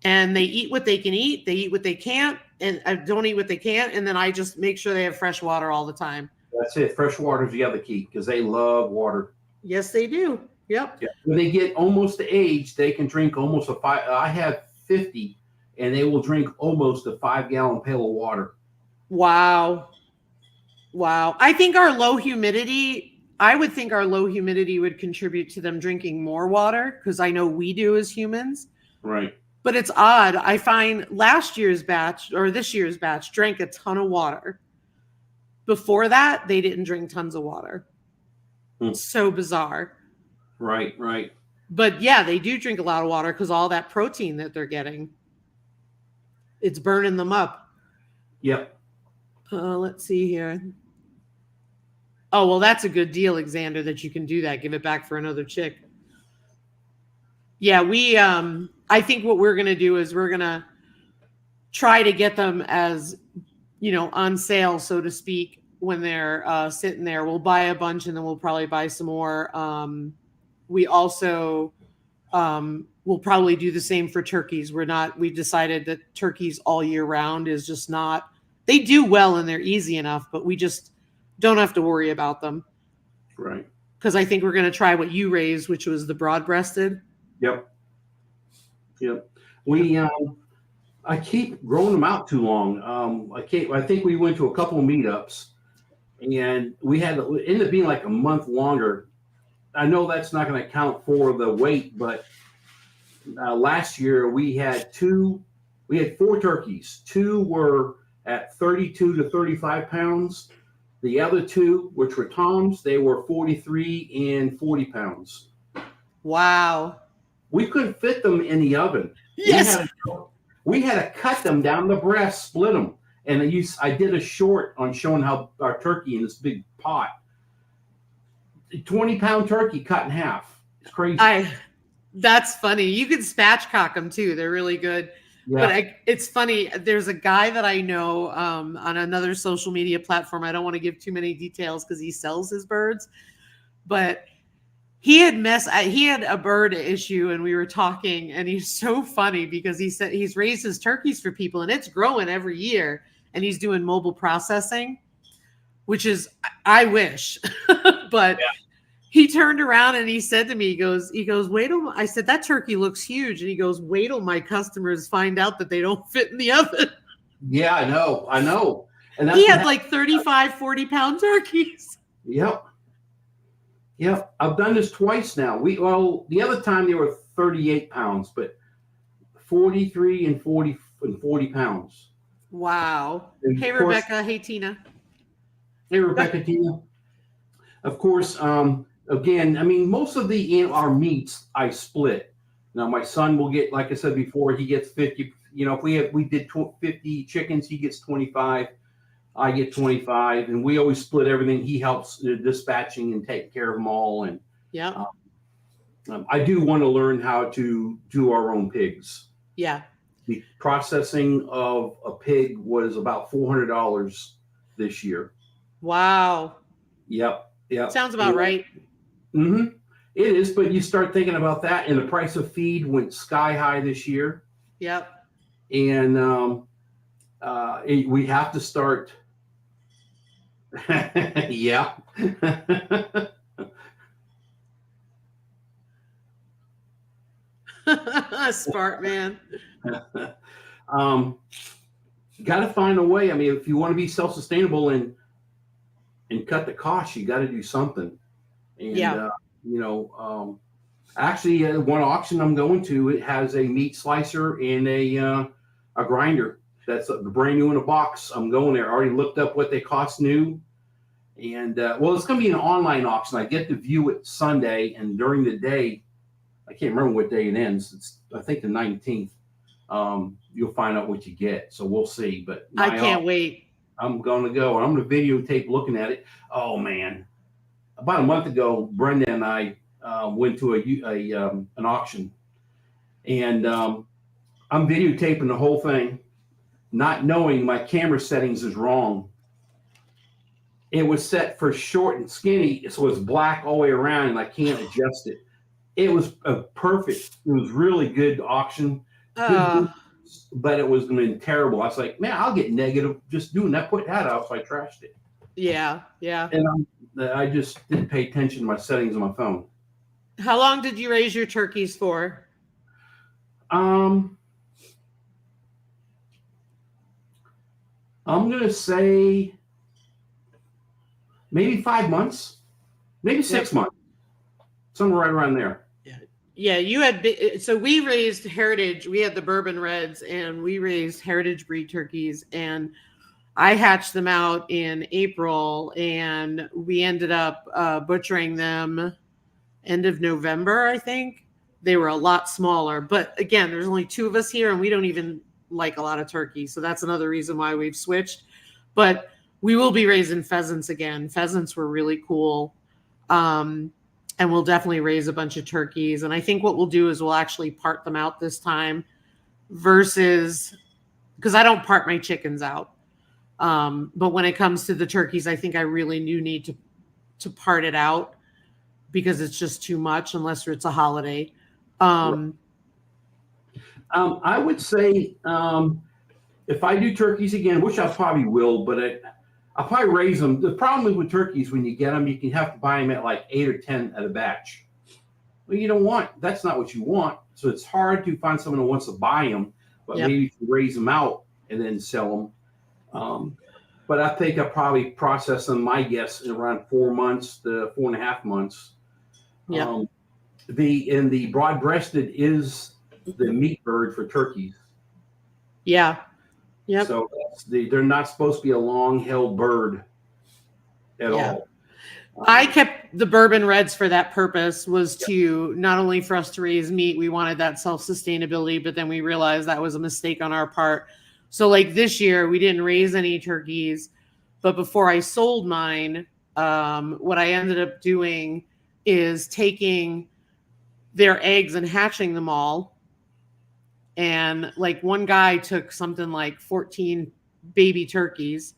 And they eat what they can eat. They eat what they can't, and don't eat what they can't. And then I just make sure they have fresh water all the time. That's it. Fresh water is the other key, because they love water. Yes, they do. Yep. Yeah. When they get almost the age, they can drink almost a 5. I have 50, and they will drink almost a 5-gallon pail of water. Wow. I think our low humidity, would contribute to them drinking more water, because I know we do as humans. Right. But it's odd. I find this year's batch drank a ton of water. Before that, they didn't drink tons of water. It's so bizarre. Right. But yeah, they do drink a lot of water because all that protein that they're getting, it's burning them up. Yep. Let's see here. Oh, well, that's a good deal, Alexander, that you can do that. Give it back for another chick. Yeah, I think what we're going to do is we're going to try to get them as, on sale, so to speak, when they're sitting there. We'll buy a bunch and then we'll probably buy some more. We also we'll probably do the same for turkeys. We've decided that turkeys all year round is just not, they do well and they're easy enough, but we just don't have to worry about them. Right. Because I think we're going to try what you raised, which was the broad-breasted. Yep. I keep growing them out too long. I think we went to a couple of meetups, and we had it ended up being like a month longer. I know that's not going to count for the weight, but last year we had 4 turkeys. 2 were at 32 to 35 pounds. The other 2, which were toms, they were 43 and 40 pounds. Wow. We couldn't fit them in the oven. Yes. We had to cut them down the breast, split them. And I did a short on showing how our turkey in this big pot. 20-pound turkey cut in half. It's crazy. That's funny. You can spatchcock them too. They're really good. Yeah. But it's funny. There's a guy that I know on another social media platform. I don't want to give too many details because he sells his birds. But he had a bird issue, and we were talking, and he's so funny because he said he's raised his turkeys for people, and it's growing every year, and he's doing mobile processing, which is, I wish, but yeah. He turned around and he said to me, he goes, wait till, I said, that turkey looks huge. And he goes, wait till my customers find out that they don't fit in the oven. Yeah, I know. And he had like 35, 40-pound turkeys. Yep. I've done this twice now. The other time they were 38 pounds, but 43 and 40 pounds. Wow. And hey, Rebecca. Hey, Tina. Hey, Rebecca, Tina. Of course, again, I mean, most of our meats I split. Now, my son will get, like I said before, he gets 50. If we did 50 chickens, he gets 25. I get 25, and we always split everything. He helps dispatching and taking care of them all. And yeah, I do want to learn how to do our own pigs. Yeah. The processing of a pig was about $400 this year. Wow. Yep. Sounds about right. Mm-hmm. It is, but you start thinking about that, and the price of feed went sky high this year. Yep. and we have to start. Yeah. Smart man. Got to find a way. I mean, if you want to be self-sustainable and cut the costs, you got to do something. And Yeah. you know, actually, one auction I'm going to, it has a meat slicer and a grinder that's brand new in a box. I'm going there. I already looked up what they cost new. And well, it's going to be an online auction. I get to view it Sunday, and during the day, I can't remember what day it ends. It's, I think, the 19th. You'll find out what you get. So we'll see. But I can't wait. I'm going to go, and I'm going to videotape looking at it. Oh man! About a month ago, Brenda and I went to an auction, and I'm videotaping the whole thing, not knowing my camera settings is wrong. It was set for short and skinny, so it's black all the way around, and I can't adjust it. It was perfect. It was really good auction, good, but it was terrible. I was like, man, I'll get negative just doing that. Put that out, so I trashed it. Yeah, yeah. And I just didn't pay attention to my settings on my phone. How long did you raise your turkeys for? I'm gonna say maybe 5 months, maybe 6 months, somewhere right around there. Yeah, you had, so we raised heritage. We had the bourbon reds, and we raised heritage breed turkeys, and I hatched them out in April, and we ended up butchering them end of November, I think. They were a lot smaller, but again, there's only 2 of us here, and we don't even like a lot of turkey, so that's another reason why we've switched. But we will be raising pheasants again. Pheasants were really cool. And we'll definitely raise a bunch of turkeys. And I think what we'll do is we'll actually part them out this time versus, because I don't part my chickens out. But when it comes to the turkeys, I think I really do need to part it out because it's just too much unless it's a holiday. I would say if I do turkeys again, which I probably will, but I'll probably raise them. The problem with turkeys, when you get them, you can have to buy them at like 8 or 10 at a batch. Well, you don't want, that's not what you want. So it's hard to find someone who wants to buy them, but maybe you can raise them out and then sell them. But I think I'll probably process them, my guess, in around 4 months to 4.5 months. Yeah. The broad-breasted is the meat bird for turkeys. Yeah. Yep. So they're not supposed to be a long-held bird at all. I kept the bourbon reds for that purpose, was to not only for us to raise meat, we wanted that self-sustainability, but then we realized that was a mistake on our part. So like this year, we didn't raise any turkeys, but before I sold mine, what I ended up doing is taking their eggs and hatching them all. And like one guy took something like 14 baby turkeys,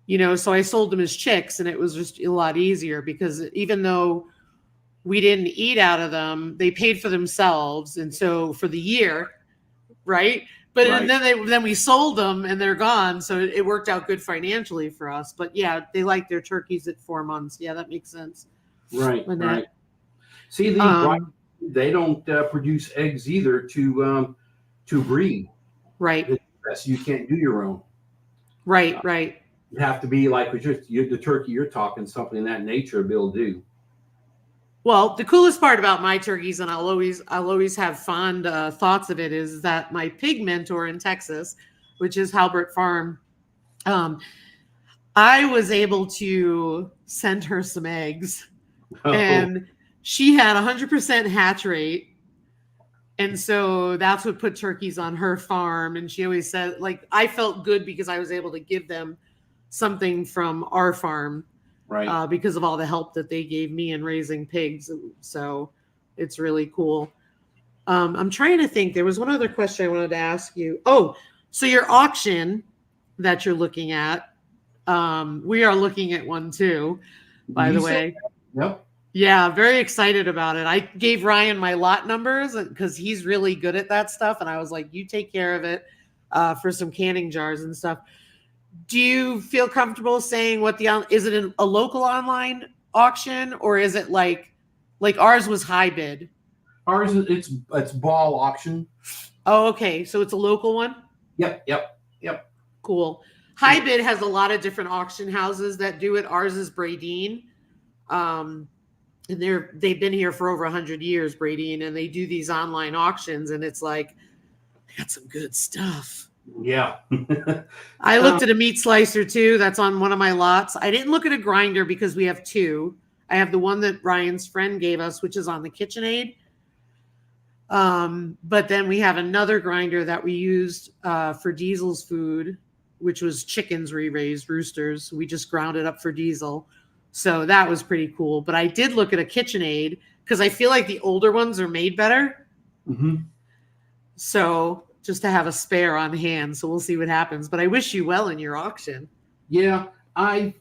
so I sold them as chicks, and it was just a lot easier because even though we didn't eat out of them, they paid for themselves. And so for the year, right? But and then we sold them and they're gone. So it worked out good financially for us. But yeah, they like their turkeys at 4 months. Yeah, that makes sense. Right. See, they don't produce eggs either to breed. Right. So you can't do your own. Right. You have to be like with the turkey you're talking, something in that nature to be able to do. Well, the coolest part about my turkeys, and I'll always have fond thoughts of it, is that my pig mentor in Texas, which is Halbert Farm, I was able to send her some eggs, and she had 100% hatch rate. And so that's what put turkeys on her farm. And she always said, like, I felt good because I was able to give them something from our farm, right? Because of all the help that they gave me in raising pigs. So it's really cool. I'm trying to think. There was one other question I wanted to ask you. Oh, so your auction that you're looking at, we are looking at one too, by the way. Yep. Yeah, very excited about it. I gave Ryan my lot numbers because he's really good at that stuff. And I was like, you take care of it. for some canning jars and stuff. Do you feel comfortable saying what is it a local online auction, or is it like ours was high bid? Ours is it's ball auction. Oh, okay. So it's a local one? Yep. Cool. High bid has a lot of different auction houses that do it. Ours is Bradeen. And they've been here for over 100 years, Bradeen, and they do these online auctions, and it's like, they got some good stuff. Yeah. I looked at a meat slicer too. That's on one of my lots. I didn't look at a grinder because we have two. I have the one that Ryan's friend gave us, which is on the KitchenAid. But then we have another grinder that we used for Diesel's food, which was chickens we raised, roosters. We just ground it up for Diesel. So that was pretty cool. But I did look at a KitchenAid because I feel like the older ones are made better. Mm-hmm. So just to have a spare on hand. So we'll see what happens. But I wish you well in your auction. Yeah, I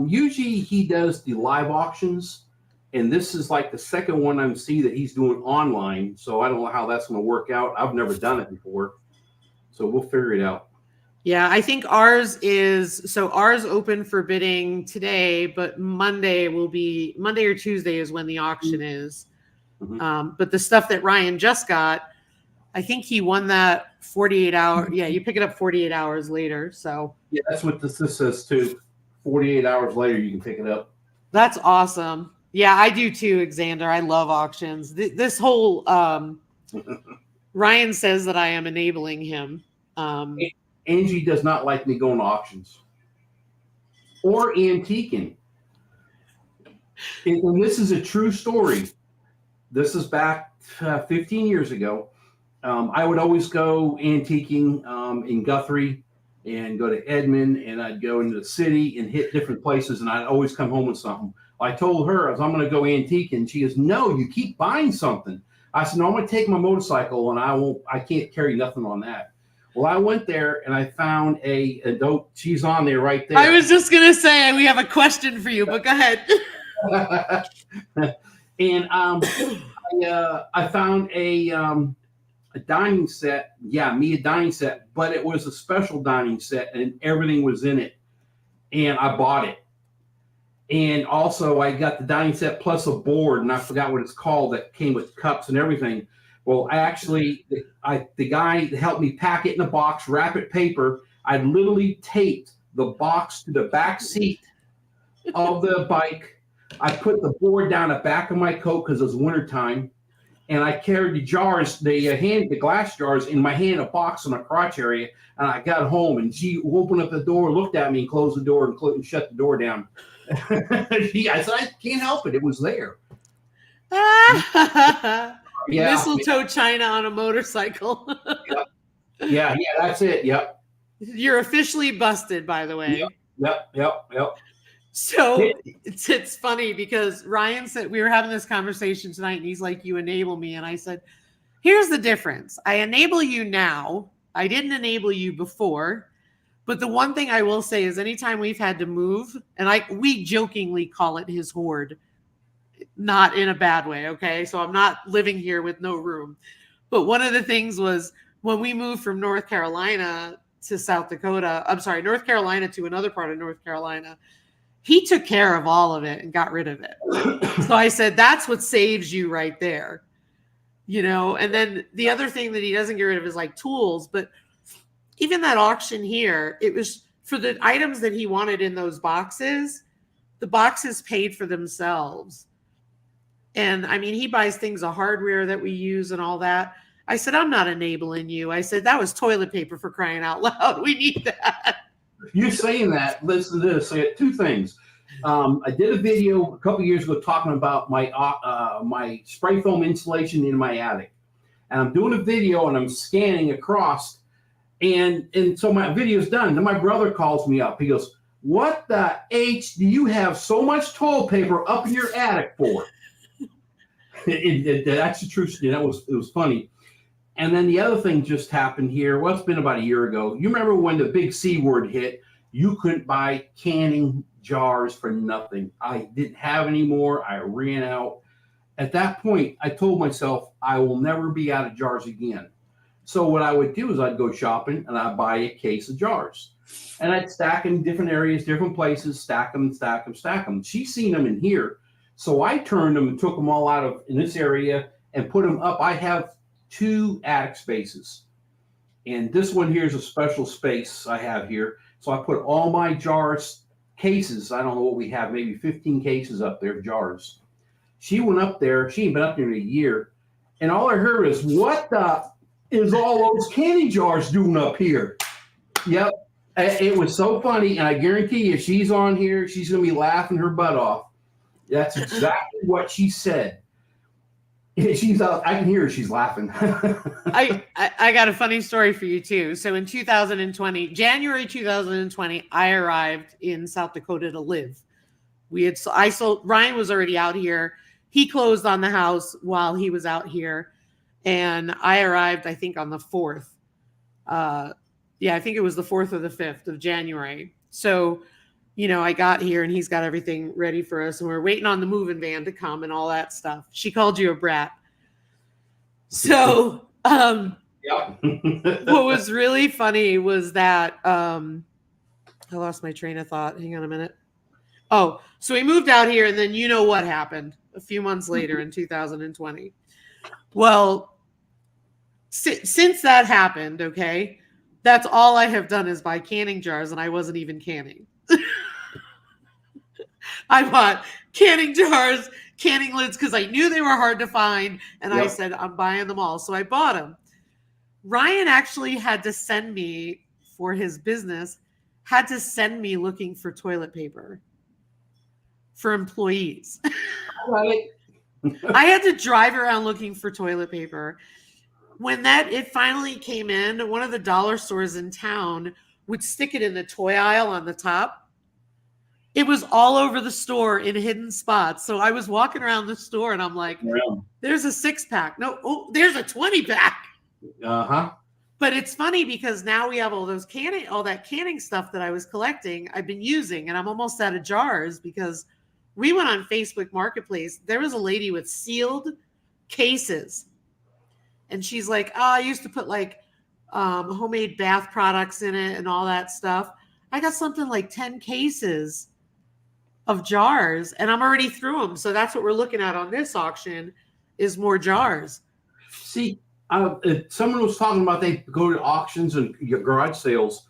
usually he does the live auctions, and this is like the second one I'm seeing that he's doing online. So I don't know how that's going to work out. I've never done it before, so we'll figure it out. Yeah, I think ours open for bidding today, but Monday or Tuesday is when the auction is. Mm-hmm. But the stuff that Ryan just got, I think he won that 48 hour. Yeah, you pick it up 48 hours later. So yeah, that's what this says too. 48 hours later, you can pick it up. That's awesome. Yeah, I do too, Xander. I love auctions. This whole Ryan says that I am enabling him. Angie does not like me going to auctions or antiquing. And this is a true story. This is back 15 years ago. I would always go antiquing in Guthrie and go to Edmond, and I'd go into the city and hit different places, and I'd always come home with something. I told her, I'm going to go antique, and she goes, no, you keep buying something. I said, no, I'm going to take my motorcycle, and I can't carry nothing on that. Well, I went there and I found she's on there right there. I was just going to say, we have a question for you, but go ahead. And I found a dining set. Yeah, a dining set, but it was a special dining set and everything was in it. And I bought it. And also I got the dining set plus a board, and I forgot what it's called, that came with cups and everything. Well, actually, the guy helped me pack it in a box, wrap it paper. I literally taped the box to the back seat of the bike. I put the board down the back of my coat because it was wintertime. And I carried the jars, the glass jars in my hand, a box in my crotch area. And I got home, and she opened up the door, looked at me, and closed the door and shut the door down. I said, I can't help it. It was there. Yeah. Mistletoe China on a motorcycle. Yeah, that's it. Yep. You're officially busted, by the way. Yep. So it's funny because Ryan said, we were having this conversation tonight, and he's like, you enable me. And I said, here's the difference. I enable you now. I didn't enable you before. But the one thing I will say is anytime we've had to move, and we jokingly call it his hoard, not in a bad way, okay? So I'm not living here with no room. But one of the things was when we moved from North Carolina to South Dakota, North Carolina to another part of North Carolina, he took care of all of it and got rid of it. So I said, that's what saves you right there. And then the other thing that he doesn't get rid of is like tools. But even that auction here, it was for the items that he wanted in those boxes. The boxes paid for themselves. And I mean, he buys things of hardware that we use and all that. I said, I'm not enabling you. I said, that was toilet paper, for crying out loud. We need that. You saying that, listen to this. I got two things. I did a video a couple years ago talking about my spray foam insulation in my attic. And I'm doing a video and I'm scanning across. And so my video's done. Then my brother calls me up. He goes, what the H do you have so much toilet paper up in your attic for? That's the truth. It was funny. And then the other thing just happened here. Well, it's been about a year ago. You remember when the big C word hit? You couldn't buy canning jars for nothing. I didn't have any more. I ran out. At that point, I told myself I will never be out of jars again. So what I would do is I'd go shopping and I'd buy a case of jars. And I'd stack them in different areas, different places, stack them, stack them, stack them. She's seen them in here. So I turned them and took them all out of in this area and put them up. I have 2 attic spaces. And this one here is a special space I have here. So I put all my jars, cases, I don't know what we have, maybe 15 cases up there, jars. She went up there, she ain't been up there in a year. And all I heard is, what the is all those candy jars doing up here? Yep. It was so funny, and I guarantee you, she's on here. She's going to be laughing her butt off. That's exactly what she said. She's I can hear her. She's laughing. I got a funny story for you too. So in 2020, January 2020, I arrived in South Dakota to live. I sold. Ryan was already out here. He closed on the house while he was out here, and I arrived, I think, on the 4th. Yeah, I think it was the 4th or the 5th of January. So, I got here and he's got everything ready for us and we're waiting on the moving van to come and all that stuff. She called you a brat. So, yeah. what was really funny was that, I lost my train of thought. Hang on a minute. Oh, so we moved out here and then what happened a few months later in 2020. Well, since that happened, okay, that's all I have done is buy canning jars, and I wasn't even canning. I bought canning jars, canning lids, because I knew they were hard to find, and I said, I'm buying them all. So I bought them. Ryan actually had to send me, for his business, looking for toilet paper for employees. Right. I had to drive around looking for toilet paper. When it finally came in, one of the dollar stores in town would stick it in the toy aisle on the top. It was all over the store in hidden spots. So I was walking around the store and I'm like, there's a 6-pack. No, there's a 20-pack. Uh-huh. But it's funny because now we have all that canning stuff that I was collecting, I've been using, and I'm almost out of jars because we went on Facebook Marketplace. There was a lady with sealed cases. And she's like, I used to put homemade bath products in it and all that stuff. I got something like 10 cases of jars and I'm already through them. So that's what we're looking at on this auction is more jars. See, someone was talking about they go to auctions and your garage sales.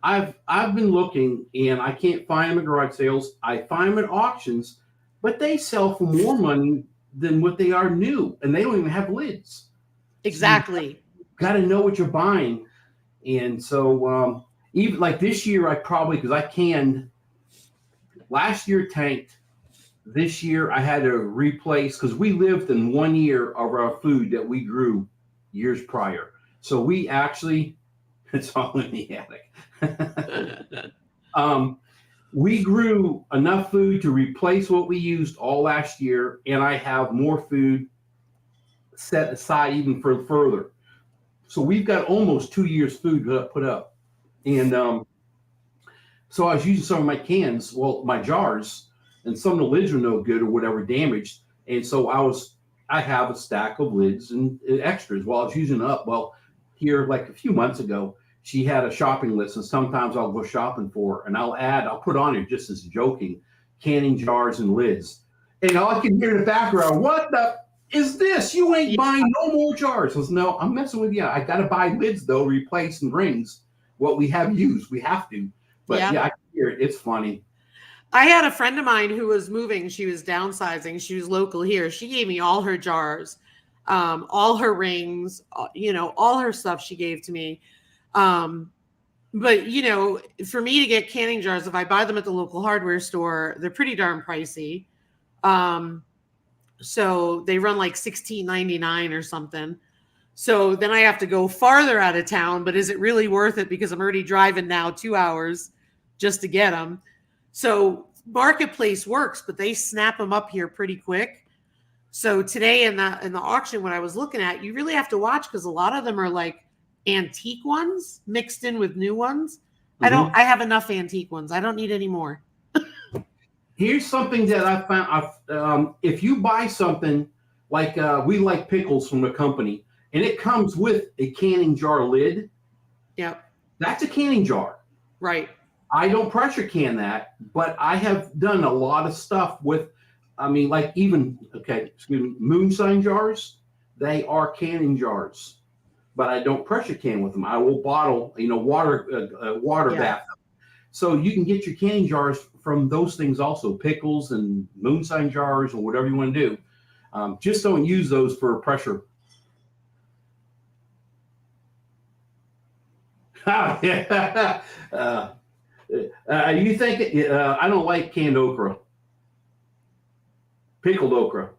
I've been looking and I can't find them at garage sales. I find them at auctions, but they sell for more money than what they are new, and they don't even have lids. Exactly. So got to know what you're buying. And so even like this year, because I canned last year, tanked. This year I had to replace because we lived in 1 year of our food that we grew years prior. So we actually, it's all in the attic. We grew enough food to replace what we used all last year. And I have more food set aside even for further. So we've got almost 2 years food put up. And so I was using some of my cans, my jars, and some of the lids were no good or whatever, damaged. And so I have a stack of lids and extras while I was using it up. Well, here, like a few months ago, she had a shopping list, and sometimes I'll go shopping for her, and I'll put on it just as joking, canning jars and lids. And all I can hear in the background, what the is this? You ain't buying no more jars. I said, no, I'm messing with you. I got to buy lids, though, replace and rings what we have used. We have to. But I can hear it. It's funny. I had a friend of mine who was moving. She was downsizing. She was local here. She gave me all her jars, all her rings, all her stuff she gave to me. But, for me to get canning jars, if I buy them at the local hardware store, they're pretty darn pricey. So they run like $16.99 or something. So then I have to go farther out of town, but is it really worth it? Because I'm already driving now 2 hours just to get them. So Marketplace works, but they snap them up here pretty quick. So today in the auction, when I was looking at, you really have to watch because a lot of them are like antique ones mixed in with new ones. Mm-hmm. I have enough antique ones. I don't need any more. Here's something that I found. If you buy something like we like pickles from the company, and it comes with a canning jar lid. Yep. That's a canning jar. Right. I don't pressure can that, but I have done a lot of stuff with, I mean, like even, moonshine jars, they are canning jars, but I don't pressure can with them. I will bottle, water bath. So you can get your canning jars from those things also, pickles and moonshine jars or whatever you want to do. Just don't use those for pressure. You think I don't like canned okra, pickled okra,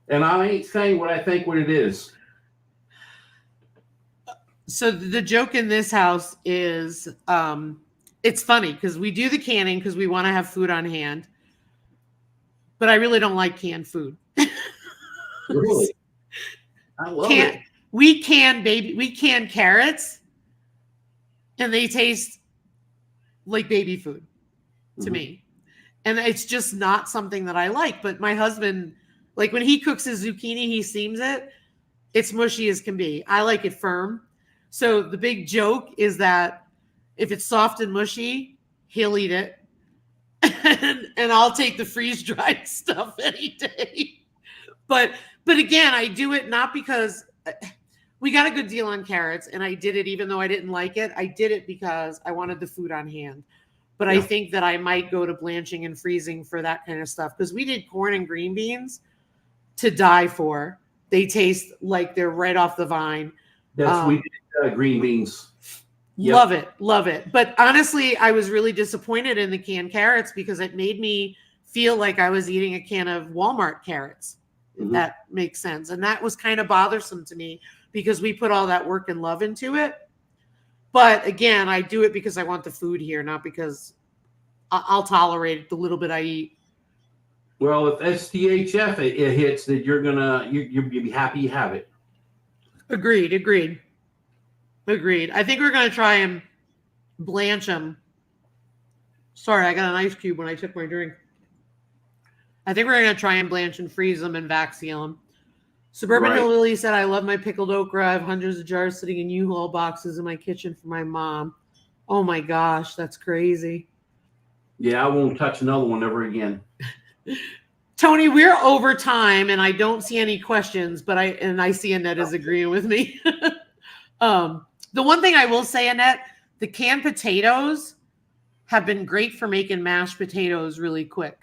and I ain't saying what I think what it is. So the joke in this house is, it's funny because we do the canning because we want to have food on hand, but I really don't like canned food. Really, I love it. We can carrots, and they taste like baby food to me. And it's just not something that I like. But my husband, like when he cooks his zucchini, he steams it. It's mushy as can be. I like it firm. So the big joke is that if it's soft and mushy, he'll eat it. And I'll take the freeze-dried stuff any day. But again, I do it not because we got a good deal on carrots, and I did it even though I didn't like it. I did it because I wanted the food on hand. But I think that I might go to blanching and freezing for that kind of stuff because we did corn and green beans to die for. They taste like they're right off the vine. We did green beans. Love it. But honestly, I was really disappointed in the canned carrots because it made me feel like I was eating a can of Walmart carrots. If that makes sense. And that was kind of bothersome to me because we put all that work and love into it. But again, I do it because I want the food here, not because I'll tolerate the little bit I eat. Well, if STHF it hits, that you'll be happy you have it. Agreed. I think we're gonna try and blanch them. Sorry, I got an ice cube when I took my drink. I think we're gonna try and blanch and freeze them and vac seal them. Suburban Hillbilly said, I love my pickled okra. I have hundreds of jars sitting in U-Haul boxes in my kitchen for my mom. Oh my gosh, that's crazy. Yeah, I won't touch another one ever again. Tony, we're over time and I don't see any questions, but I see Annette is agreeing with me. The one thing I will say, Annette, the canned potatoes have been great for making mashed potatoes really quick.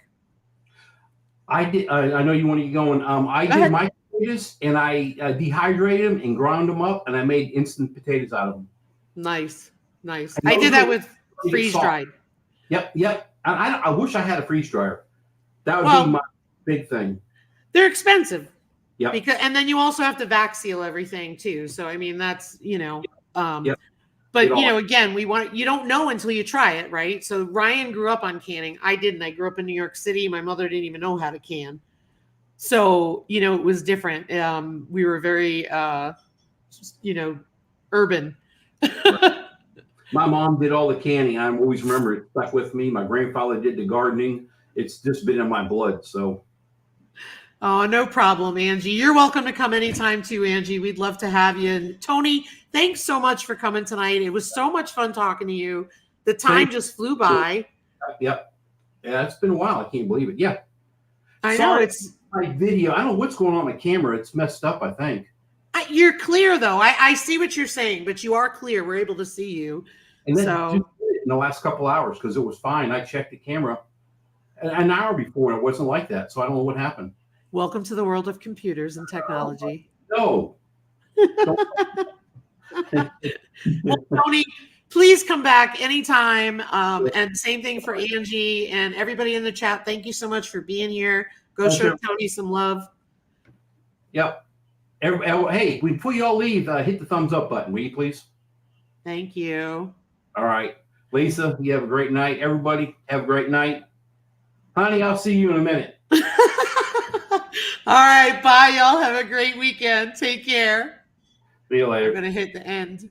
I did. I know you want to get going. I did my potatoes and I dehydrated them and ground them up, and I made instant potatoes out of them. Nice. I did that with freeze dried. Yep. I wish I had a freeze dryer. That would be my big thing. They're expensive. Yeah. And then you also have to vac seal everything too. So I mean that's But again, you don't know until you try it, right? So Ryan grew up on canning. I didn't. I grew up in New York City. My mother didn't even know how to can. So, it was different. We were very urban. My mom did all the canning. I always remember it stuck with me. My grandfather did the gardening. It's just been in my blood. So. Oh, no problem, Angie. You're welcome to come anytime too, Angie. We'd love to have you. And Tony, thanks so much for coming tonight. It was so much fun talking to you. The time just flew by. Yep. Yeah, it's been a while. I can't believe it. Yeah. I know it's my video. I don't know what's going on with my camera. It's messed up, I think. You're clear though. I see what you're saying, but you are clear. We're able to see you. And then in the last couple hours because it was fine. I checked the camera an hour before and it wasn't like that. So I don't know what happened. Welcome to the world of computers and technology. No. Well, Tony, please come back anytime. And same thing for Angie and everybody in the chat. Thank you so much for being here. Go show Tony some love. Yep. Hey, before you all leave, hit the thumbs up button, will you please? Thank you. All right. Lisa, you have a great night. Everybody, have a great night. Honey, I'll see you in a minute. All right. Bye, y'all. Have a great weekend. Take care. See you later. I'm going to hit the end.